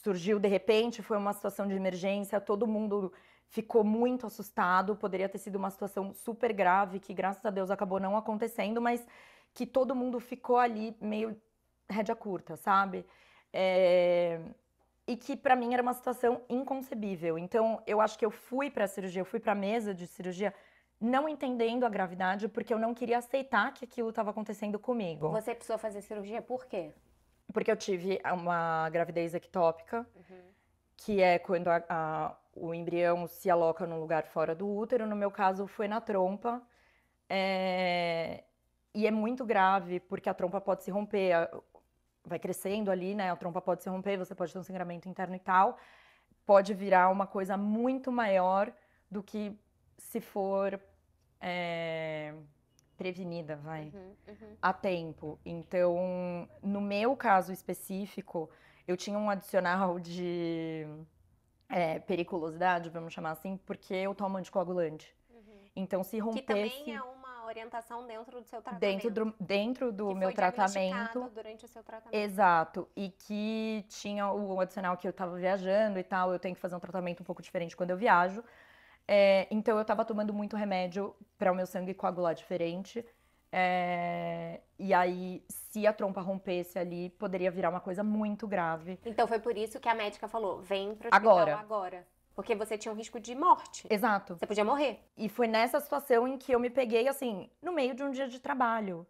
Surgiu de repente, foi uma situação de emergência, todo mundo ficou muito assustado, poderia ter sido uma situação super grave, que graças a Deus acabou não acontecendo, mas que todo mundo ficou ali meio rédea curta, sabe? E que pra mim era uma situação inconcebível. Então, eu acho que eu fui pra cirurgia, eu fui pra mesa de cirurgia não entendendo a gravidade, porque eu não queria aceitar que aquilo estava acontecendo comigo. Você precisou fazer cirurgia por quê? Porque eu tive uma gravidez ectópica, que é quando o embrião se aloca num lugar fora do útero. No meu caso, foi na trompa. E é muito grave, porque a trompa pode se romper, vai crescendo ali, né? A trompa pode se romper, você pode ter um sangramento interno e tal. Pode virar uma coisa muito maior do que se for prevenida, vai, a tempo. Então, no meu caso específico, eu tinha um adicional de periculosidade, vamos chamar assim, porque eu tomo anticoagulante. Então, se Que rompesse também é uma orientação dentro do seu tratamento. dentro do que meu foi diagnosticado tratamento, durante o seu tratamento. exato, e que tinha o adicional que eu tava viajando e tal, eu tenho que fazer um tratamento um pouco diferente quando eu viajo. Então eu tava tomando muito remédio para o meu sangue coagular diferente. E aí, se a trompa rompesse ali, poderia virar uma coisa muito grave. Então foi por isso que a médica falou: vem pro hospital agora. Porque você tinha um risco de morte. Exato. Você podia morrer. E foi nessa situação em que eu me peguei, assim, no meio de um dia de trabalho.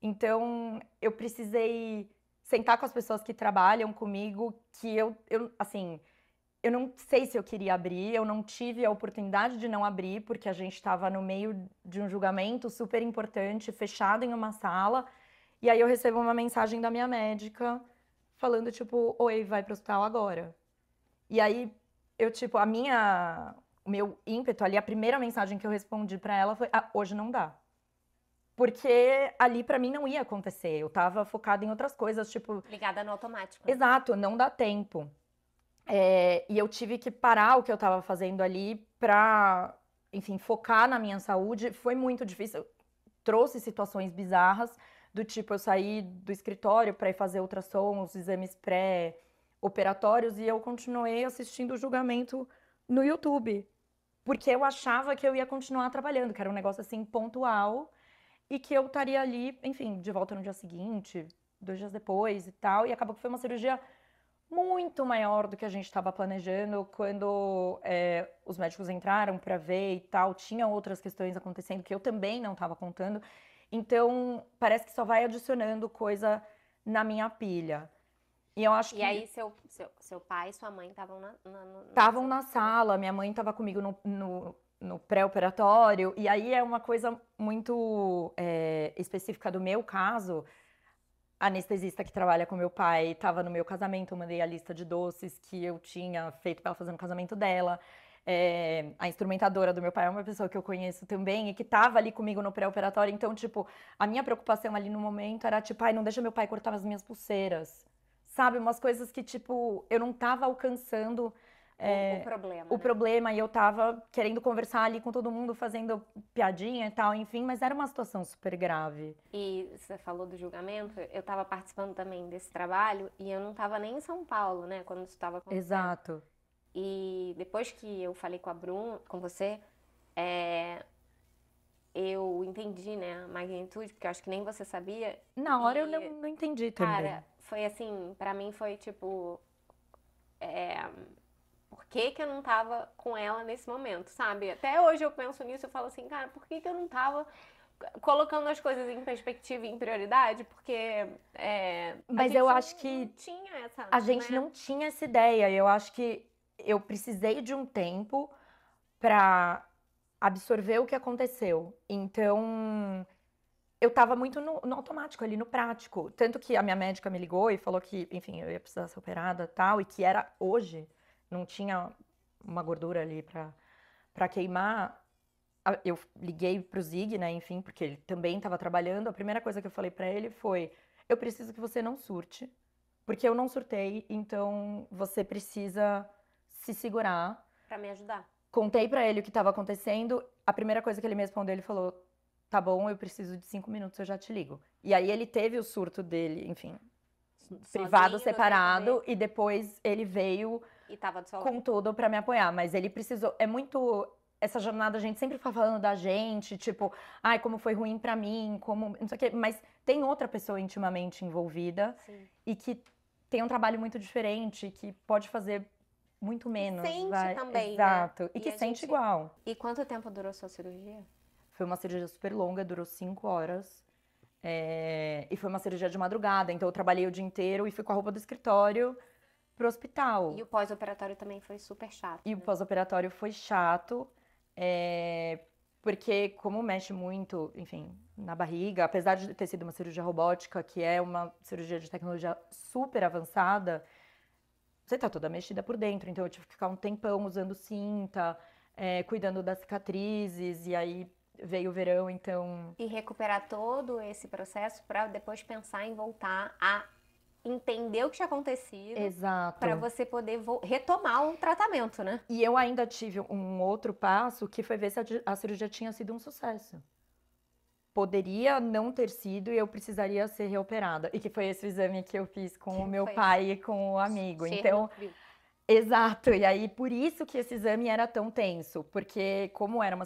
Então, eu precisei sentar com as pessoas que trabalham comigo, que assim, eu não sei se eu queria abrir, eu não tive a oportunidade de não abrir, porque a gente estava no meio de um julgamento super importante, fechado em uma sala. E aí eu recebo uma mensagem da minha médica falando, tipo, oi, vai pro hospital agora. E aí, eu, tipo, o meu ímpeto ali, a primeira mensagem que eu respondi pra ela foi, hoje não dá. Porque ali pra mim não ia acontecer, eu tava focada em outras coisas, tipo... Ligada no automático. Exato, não dá tempo. E eu tive que parar o que eu tava fazendo ali pra, enfim, focar na minha saúde. Foi muito difícil, trouxe situações bizarras, do tipo, eu saí do escritório pra ir fazer ultrassom, os exames pré-operatórios, e eu continuei assistindo o julgamento no YouTube. Porque eu achava que eu ia continuar trabalhando, que era um negócio assim pontual, e que eu estaria ali, enfim, de volta no dia seguinte, 2 dias depois e tal. E acabou que foi uma cirurgia muito maior do que a gente estava planejando. Quando os médicos entraram para ver e tal, tinha outras questões acontecendo que eu também não estava contando. Então, parece que só vai adicionando coisa na minha pilha. E eu acho que... E aí, seu pai e sua mãe estavam estavam na sala, minha mãe estava comigo no pré-operatório, e aí é uma coisa muito específica do meu caso. A anestesista que trabalha com meu pai estava no meu casamento, eu mandei a lista de doces que eu tinha feito para ela fazer no casamento dela. A instrumentadora do meu pai é uma pessoa que eu conheço também e que estava ali comigo no pré-operatório. Então, tipo, a minha preocupação ali no momento era, tipo, ai, não deixa meu pai cortar as minhas pulseiras. Sabe, umas coisas que, tipo, eu não tava alcançando O problema, o né? problema, e eu tava querendo conversar ali com todo mundo, fazendo piadinha e tal, enfim, mas era uma situação super grave. E você falou do julgamento, eu estava participando também desse trabalho e eu não estava nem em São Paulo, né, quando isso estava acontecendo. Exato. E depois que eu falei com a Bruna, com você, eu entendi, né, a magnitude, porque eu acho que nem você sabia. Na hora eu E, não entendi cara, também. foi assim, pra mim foi tipo, por que que eu não tava com ela nesse momento, sabe? Até hoje eu penso nisso, eu falo assim, cara, por que que eu não tava colocando as coisas em perspectiva e em prioridade? Porque a Mas gente eu acho não que tinha essa, a gente né? não tinha essa ideia. Eu acho que eu precisei de um tempo pra absorver o que aconteceu. Então, eu tava muito no automático ali, no prático. Tanto que a minha médica me ligou e falou que, enfim, eu ia precisar ser operada e tal, e que era hoje, não tinha uma gordura ali pra queimar. Eu liguei pro Zig, né, enfim, porque ele também estava trabalhando. A primeira coisa que eu falei pra ele foi: eu preciso que você não surte, porque eu não surtei, então você precisa se segurar. Pra me ajudar. Contei pra ele o que estava acontecendo. A primeira coisa que ele me respondeu, ele falou: tá bom, eu preciso de 5 minutos, eu já te ligo. E aí ele teve o surto dele, enfim, privado, Sozinho, separado, sem saber, e depois ele veio e tava do seu lado. com tudo pra me apoiar, mas ele precisou. É muito. Essa jornada a gente sempre fica falando da gente, tipo, ai, como foi ruim pra mim, como. Não sei o quê, mas tem outra pessoa intimamente envolvida Sim. e que tem um trabalho muito diferente, que pode fazer muito menos, Sente vai. também, né? Exato. E E que a sente gente- igual. E quanto tempo durou sua cirurgia? Foi uma cirurgia super longa, durou 5 horas. E foi uma cirurgia de madrugada, então eu trabalhei o dia inteiro e fui com a roupa do escritório pro hospital. E o pós-operatório também foi super chato, E o né? pós-operatório foi chato, porque como mexe muito, enfim, na barriga, apesar de ter sido uma cirurgia robótica, que é uma cirurgia de tecnologia super avançada, você tá toda mexida por dentro. Então eu tive que ficar um tempão usando cinta, cuidando das cicatrizes, e aí veio o verão, então. E recuperar todo esse processo pra depois pensar em voltar a entender o que tinha acontecido Exato. pra você poder retomar o tratamento, né? E eu ainda tive um outro passo que foi ver se a cirurgia tinha sido um sucesso. Poderia não ter sido e eu precisaria ser reoperada. E que foi esse o exame que eu fiz com o meu Foi pai e com o amigo. Então, Chernobyl. exato. E aí, por isso que esse exame era tão tenso. Porque, como era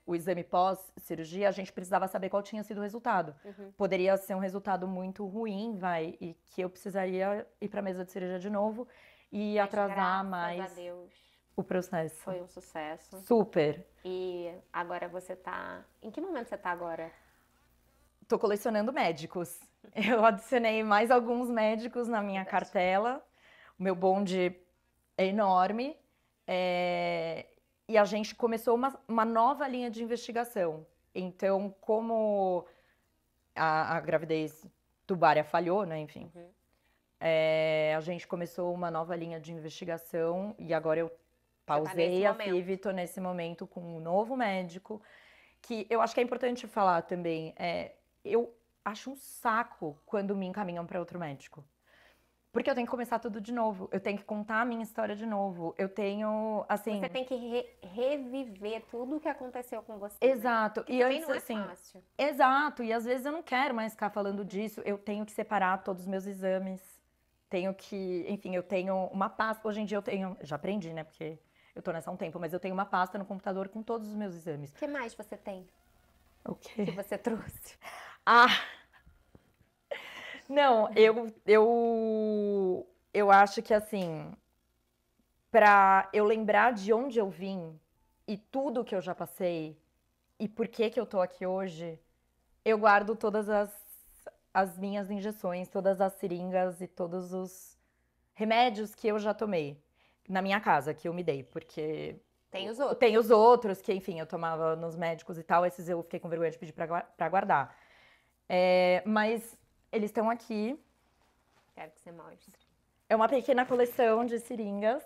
o exame pós-cirurgia, a gente precisava saber qual tinha sido o resultado. Poderia ser um resultado muito ruim, vai, e que eu precisaria ir para a mesa de cirurgia de novo e Mas atrasar graças mais a Deus o processo. foi um sucesso. Super. E agora você tá. Em que momento você tá agora? Tô colecionando médicos. Eu adicionei mais alguns médicos na minha Verdade. cartela. O meu bonde é enorme. E a gente começou uma nova linha de investigação. Então, como a gravidez tubária falhou, né? Enfim. A gente começou uma nova linha de investigação e agora eu pausei nesse a momento. FIV e tô nesse momento com um novo médico. Que eu acho que é importante falar também. Eu acho um saco quando me encaminham para outro médico. Porque eu tenho que começar tudo de novo. Eu tenho que contar a minha história de novo. Eu tenho, assim. Você tem que reviver tudo o que aconteceu com você. Né? Exato. Que E também antes, não é assim. fácil. Exato. E às vezes eu não quero mais ficar falando disso. Eu tenho que separar todos os meus exames. Tenho que. Enfim, eu tenho uma pasta. Hoje em dia eu tenho. Já aprendi, né? Porque eu tô nessa há um tempo. Mas eu tenho uma pasta no computador com todos os meus exames. O que mais você tem O quê? que você trouxe? Ah! Não, eu acho que assim, pra eu lembrar de onde eu vim e tudo que eu já passei e por que que eu tô aqui hoje, eu guardo todas as minhas injeções, todas as seringas e todos os remédios que eu já tomei na minha casa, que eu me dei, porque Tem os outros. tem os outros que, enfim, eu tomava nos médicos e tal, esses eu fiquei com vergonha de pedir pra guardar. Mas eles estão aqui. Quero que você mostre. É uma pequena coleção de seringas.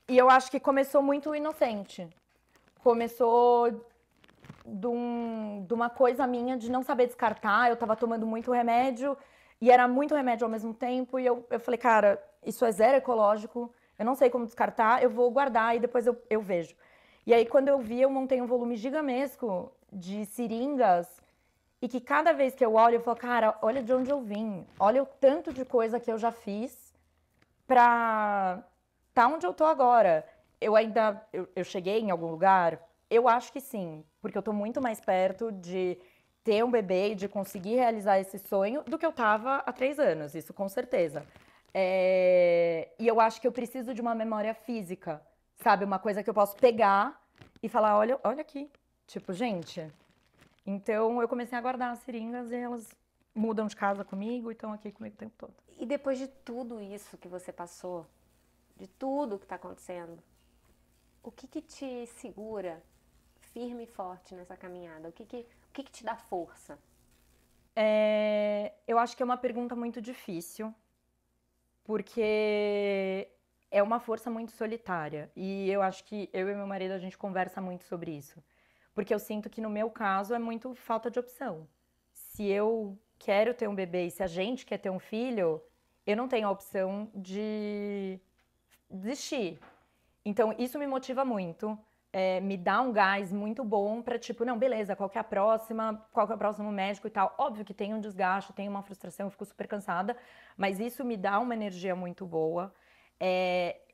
E eu acho que começou muito inocente. Começou de uma coisa minha de não saber descartar. Eu tava tomando muito remédio E era muito remédio ao mesmo tempo, e eu falei, cara, isso é zero ecológico, eu não sei como descartar, eu vou guardar e depois eu vejo. E aí, quando eu vi, eu montei um volume gigantesco de seringas, e que cada vez que eu olho, eu falo, cara, olha de onde eu vim, olha o tanto de coisa que eu já fiz pra tá onde eu tô agora. Eu cheguei em algum lugar? Eu acho que sim, porque eu tô muito mais perto de ter um bebê e de conseguir realizar esse sonho do que eu tava há 3 anos, isso com certeza. E eu acho que eu preciso de uma memória física, sabe? Uma coisa que eu posso pegar e falar, olha, olha aqui. Tipo, gente. Então eu comecei a guardar as seringas e elas mudam de casa comigo e estão aqui comigo o tempo todo. E depois de tudo isso que você passou, de tudo que tá acontecendo, o que que te segura firme e forte nessa caminhada? O que que te dá força? Eu acho que é uma pergunta muito difícil, porque é uma força muito solitária. E eu acho que eu e meu marido, a gente conversa muito sobre isso. Porque eu sinto que no meu caso é muito falta de opção. Se eu quero ter um bebê e se a gente quer ter um filho, eu não tenho a opção de desistir. Então, isso me motiva muito, me dá um gás muito bom pra, tipo, não, beleza, qual que é a próxima, qual que é o próximo médico e tal. Óbvio que tem um desgaste, tem uma frustração, eu fico super cansada, mas isso me dá uma energia muito boa.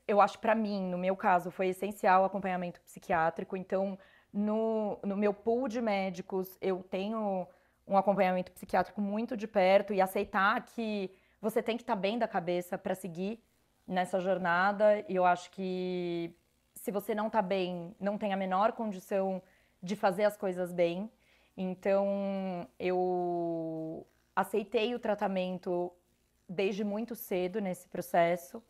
Eu acho, pra mim, no meu caso, foi essencial o acompanhamento psiquiátrico, então, no meu pool de médicos, eu tenho um acompanhamento psiquiátrico muito de perto e aceitar que você tem que estar bem da cabeça pra seguir nessa jornada, e eu acho que se você não tá bem, não tem a menor condição de fazer as coisas bem. Então, eu aceitei o tratamento desde muito cedo nesse processo.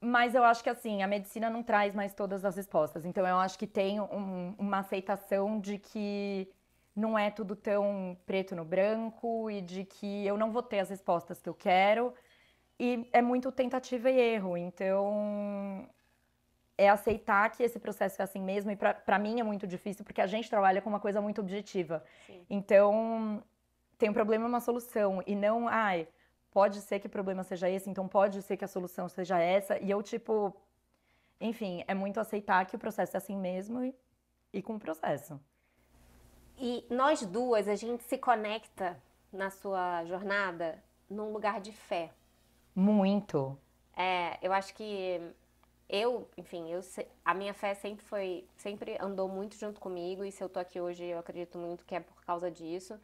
Mas eu acho que assim, a medicina não traz mais todas as respostas. Então eu acho que tem uma aceitação de que não é tudo tão preto no branco e de que eu não vou ter as respostas que eu quero. E é muito tentativa e erro. Então, é aceitar que esse processo é assim mesmo. E pra mim é muito difícil, porque a gente trabalha com uma coisa muito objetiva. Sim. Então, tem um problema e uma solução. E não, ai, pode ser que o problema seja esse, então pode ser que a solução seja essa. E eu, tipo, enfim, é muito aceitar que o processo é assim mesmo e com o processo. E nós duas, a gente se conecta na sua jornada num lugar de fé. Muito. Eu acho que enfim, a minha fé sempre andou muito junto comigo, e se eu tô aqui hoje, eu acredito muito que é por causa disso.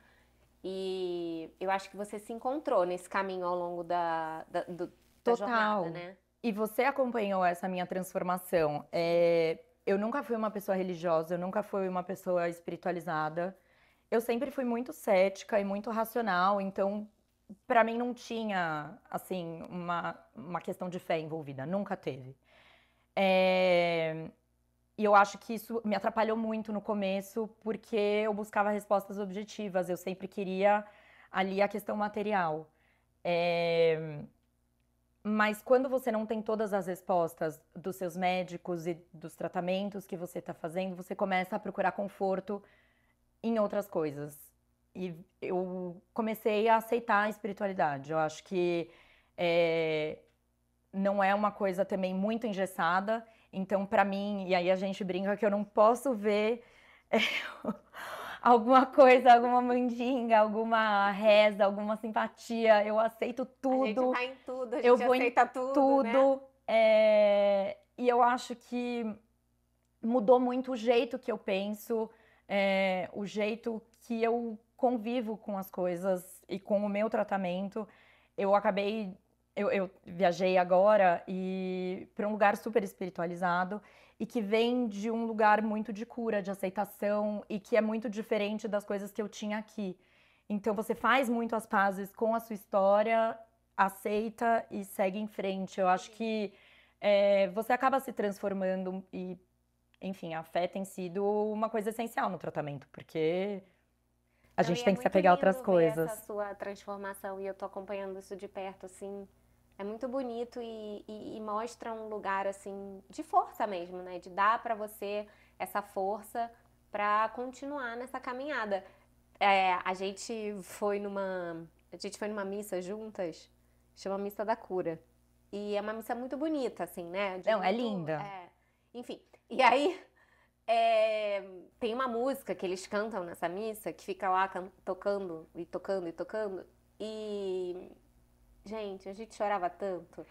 E eu acho que você se encontrou nesse caminho ao longo da jornada, Total. né? E você acompanhou essa minha transformação. Eu nunca fui uma pessoa religiosa, eu nunca fui uma pessoa espiritualizada. Eu sempre fui muito cética e muito racional, então pra mim não tinha, assim, uma questão de fé envolvida, nunca teve. E eu acho que isso me atrapalhou muito no começo, porque eu buscava respostas objetivas, eu sempre queria ali a questão material. Mas quando você não tem todas as respostas dos seus médicos e dos tratamentos que você está fazendo, você começa a procurar conforto em outras coisas. E eu comecei a aceitar a espiritualidade. Eu acho que não é uma coisa também muito engessada. Então, pra mim, e aí a gente brinca que eu não posso ver alguma coisa, alguma mandinga, alguma reza, alguma simpatia. Eu aceito A gente tudo. tá em tudo, a Eu gente vou em aceita tudo, né? tudo. E eu acho que mudou muito o jeito que eu penso, o jeito que eu convivo com as coisas e com o meu tratamento. Eu acabei, eu viajei agora e para um lugar super espiritualizado e que vem de um lugar muito de cura, de aceitação e que é muito diferente das coisas que eu tinha aqui. Então você faz muito as pazes com a sua história, aceita e segue em frente. Eu acho que você acaba se transformando e, enfim, a fé tem sido uma coisa essencial no tratamento, porque a Não, gente e é tem que se muito apegar a outras lindo ver essa coisas. sua transformação, e eu tô acompanhando isso de perto, assim. É muito bonito e mostra um lugar, assim, de força mesmo, né? De dar pra você essa força pra continuar nessa caminhada. A gente foi numa missa juntas, chama Missa da Cura. E é uma missa muito bonita, assim, né? Não, é linda. Enfim, e aí tem uma música que eles cantam nessa missa que fica lá tocando e tocando e tocando. E, gente, a gente chorava tanto.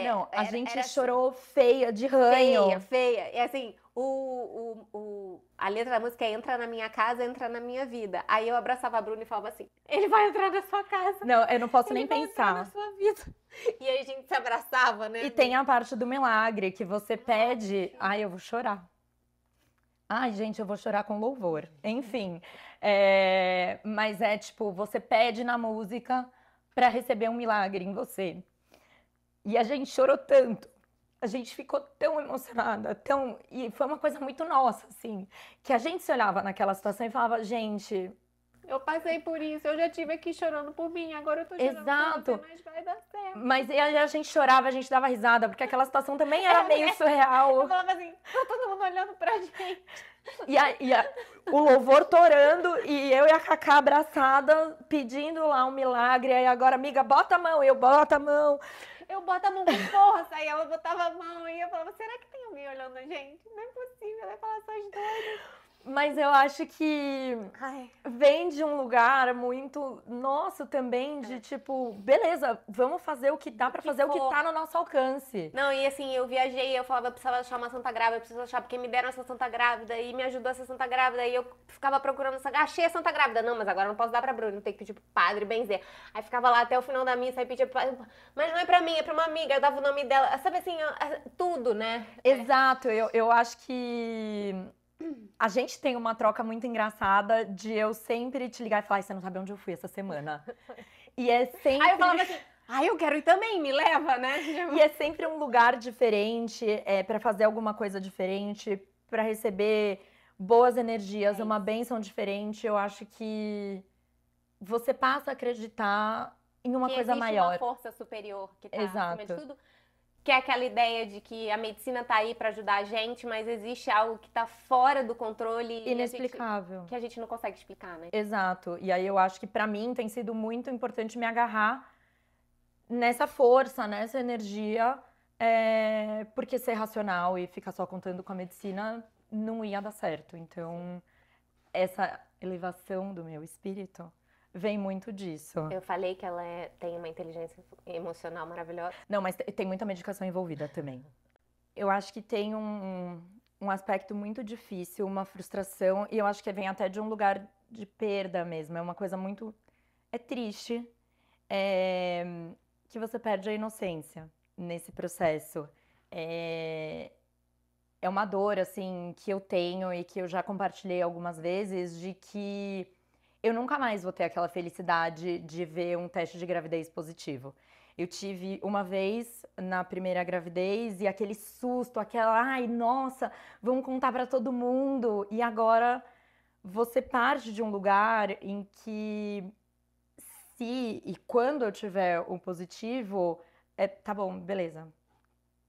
Não, a gente era chorou feia, de ranho. feia. E assim, a letra da música é entra na minha casa, entra na minha vida. Aí eu abraçava a Bruna e falava assim, ele vai entrar na sua casa. Não, eu não posso ele nem vai entrar na pensar. sua vida. E aí a gente se abraçava, né? E tem a parte do milagre, que você pede... Ai, eu vou chorar. Ai, gente, eu vou chorar com louvor. Enfim, mas é tipo, você pede na música para receber um milagre em você. E a gente chorou tanto, a gente ficou tão emocionada, e foi uma coisa muito nossa, assim, que a gente se olhava naquela situação e falava, gente... Eu passei por isso, eu já tive aqui chorando por mim, agora eu tô chorando Exato. por você, mas vai dar certo. Mas aí a gente chorava, a gente dava risada, porque aquela situação também era meio surreal. Eu falava assim, tá todo mundo olhando pra gente. O louvor torando e eu e a Cacá abraçada, pedindo lá um milagre. Aí agora, amiga, bota a mão, eu boto a mão. Eu boto a mão com força, aí ela botava a mão e eu falava, será que tem alguém olhando a gente? Não é possível, ela vai falar, suas doidas. Mas eu acho que vem de um lugar muito nosso também, de tipo, beleza, vamos fazer o que dá pra fazer, o que tá no nosso alcance. Não, e assim, eu viajei, eu falava, eu precisava achar uma santa grávida, eu precisava achar, porque me deram essa santa grávida e me ajudou essa santa grávida, e eu ficava procurando essa, achei a santa grávida, não, mas agora não posso dar pra Bruno, tem que pedir pro padre benzer. Aí ficava lá até o final da missa, aí pedia pro padre, mas não é pra mim, é pra uma amiga, eu dava o nome dela, sabe assim, tudo, né? Exato, eu acho que a gente tem uma troca muito engraçada de eu sempre te ligar e falar, você não sabe onde eu fui essa semana. E é sempre... Aí eu falava assim, eu quero ir também, me leva, né? E é sempre um lugar diferente, pra fazer alguma coisa diferente, pra receber boas energias, uma bênção diferente. Eu acho que você passa a acreditar em uma coisa maior. Existe uma força superior que tá Exato. acima de tudo. Que é aquela ideia de que a medicina tá aí pra ajudar a gente, mas existe algo que tá fora do controle. Inexplicável. Que a gente não consegue explicar, né? Exato. E aí eu acho que pra mim tem sido muito importante me agarrar nessa força, nessa energia, porque ser racional e ficar só contando com a medicina não ia dar certo. Então, essa elevação do meu espírito vem muito disso. Eu falei que ela tem uma inteligência emocional maravilhosa. Não, mas tem muita medicação envolvida também. Eu acho que tem um aspecto muito difícil, uma frustração, e eu acho que vem até de um lugar de perda mesmo. É uma coisa muito... É triste que você perde a inocência nesse processo. É uma dor, assim, que eu tenho e que eu já compartilhei algumas vezes, de que eu nunca mais vou ter aquela felicidade de ver um teste de gravidez positivo. Eu tive uma vez na primeira gravidez e aquele susto, aquela, ai, nossa, vamos contar pra todo mundo. E agora você parte de um lugar em que se e quando eu tiver o positivo, tá bom, beleza.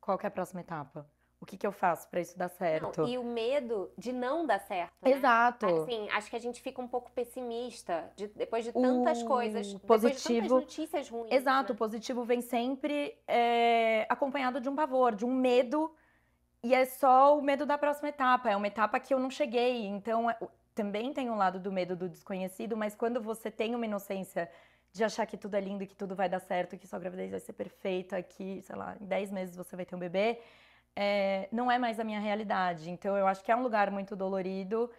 Qual que é a próxima etapa? O que eu faço pra isso dar certo? Não, e o medo de não dar certo, né? Exato. Assim, acho que a gente fica um pouco pessimista depois de tantas coisas, positivo, depois de tantas notícias ruins. Exato, né? O positivo vem sempre acompanhado de um pavor, de um medo, e é só o medo da próxima etapa, é uma etapa que eu não cheguei, então também tem um lado do medo do desconhecido, mas quando você tem uma inocência de achar que tudo é lindo, que tudo vai dar certo, que sua gravidez vai ser perfeita, que, sei lá, em 10 meses você vai ter um bebê, não é mais a minha realidade. Então eu acho que é um lugar muito dolorido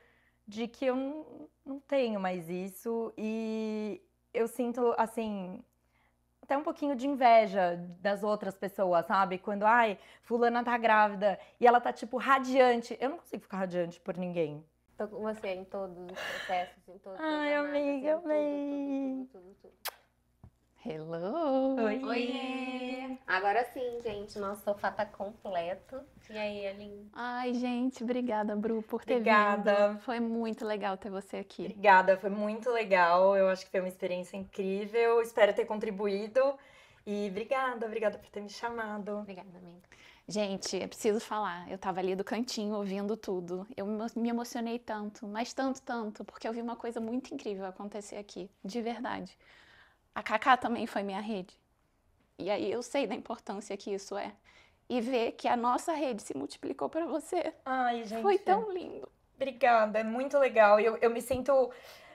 de que eu não tenho mais isso e eu sinto, assim, até um pouquinho de inveja das outras pessoas, sabe? Quando, fulana tá grávida e ela tá, tipo, radiante. Eu não consigo ficar radiante por ninguém. Tô com você em todos os processos, em todos os Ai, amiga, amei. tudo. Hello! Oi! Oiê! Agora sim, gente, nosso sofá tá completo. E aí, Aline? Ai, gente, obrigada, Bru, por ter Obrigada. vindo. Foi muito legal ter você aqui. Obrigada, foi muito legal. Eu acho que foi uma experiência incrível. Espero ter contribuído. E obrigada por ter me chamado. Obrigada, amiga. Gente, eu preciso falar. Eu tava ali do cantinho ouvindo tudo. Eu me emocionei tanto, mas tanto, porque eu vi uma coisa muito incrível acontecer aqui, de verdade. A Cacá também foi minha rede. E aí eu sei da importância que isso é. E ver que a nossa rede se multiplicou para você Ai, gente. foi tão lindo. Obrigada, é muito legal. Eu me sinto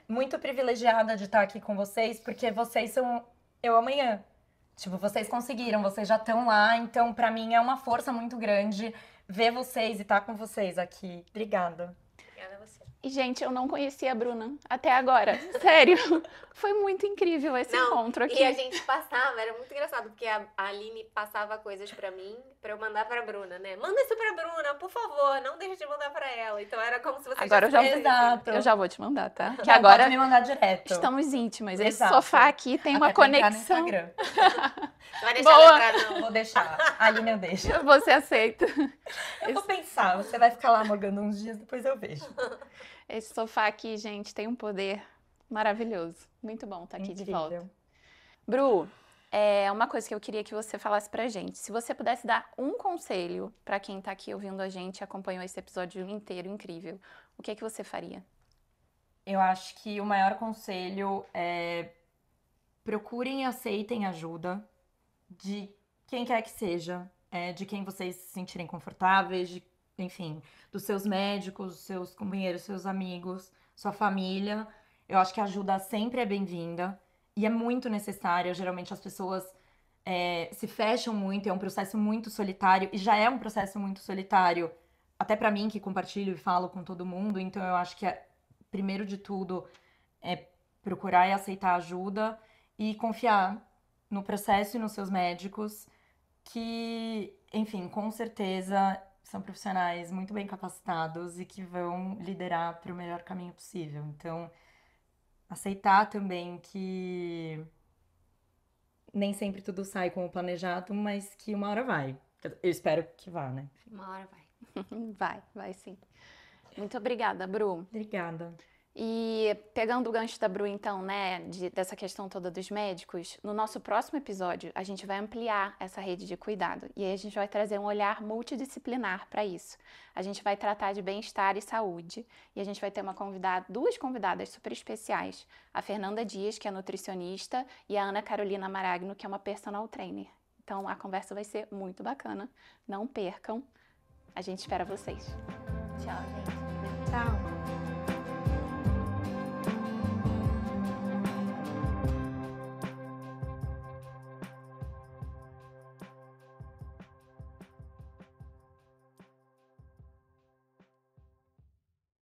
muito privilegiada de estar aqui com vocês, porque vocês são eu amanhã. Tipo, vocês conseguiram, vocês já estão lá, então pra mim é uma força muito grande ver vocês e estar com vocês aqui. Obrigada. Obrigada a você. E, gente, eu não conhecia a Bruna até agora. Sério. Foi muito incrível esse encontro aqui. E a gente passava, era muito engraçado, porque a Aline passava coisas pra mim, pra eu mandar pra Bruna, né? Manda isso pra Bruna, por favor, não deixa de mandar pra ela. Então era como se você Agora Exato. eu já vou te mandar, tá? Que Não, agora pode me mandar direto. estamos íntimas. Esse Exato. sofá aqui tem uma Até pra entrar no conexão. Instagram. Não vai deixar Boa. ela entrar, não. Vou deixar. A Aline eu deixo. Você aceita. Eu vou pensar, você vai ficar lá morgando uns dias, depois eu vejo. Esse sofá aqui, gente, tem um poder maravilhoso. Muito bom estar aqui de volta. Incrível. Bru, uma coisa que eu queria que você falasse pra gente. Se você pudesse dar um conselho pra quem tá aqui ouvindo a gente e acompanhou esse episódio inteiro incrível, o que é que você faria? Eu acho que o maior conselho é procurem e aceitem ajuda de quem quer que seja, de quem vocês se sentirem confortáveis, enfim, dos seus médicos, dos seus companheiros, seus amigos, sua família. Eu acho que a ajuda sempre é bem-vinda e é muito necessária. Geralmente as pessoas se fecham muito, é um processo muito solitário e já é um processo muito solitário, até pra mim que compartilho e falo com todo mundo. Então eu acho que primeiro de tudo é procurar e aceitar ajuda e confiar no processo e nos seus médicos, que, enfim, com certeza são profissionais muito bem capacitados e que vão liderar para o melhor caminho possível. Então, aceitar também que nem sempre tudo sai como planejado, mas que uma hora vai. Eu espero que vá, né? Uma hora vai. Vai sim. Muito obrigada, Bru. Obrigada. E pegando o gancho da Bru, então, né, dessa questão toda dos médicos, no nosso próximo episódio a gente vai ampliar essa rede de cuidado e aí a gente vai trazer um olhar multidisciplinar para isso. A gente vai tratar de bem-estar e saúde e a gente vai ter duas convidadas super especiais, a Fernanda Dias, que é nutricionista, e a Ana Carolina Maragno, que é uma personal trainer. Então a conversa vai ser muito bacana, não percam. A gente espera vocês. Tchau, gente. Tchau.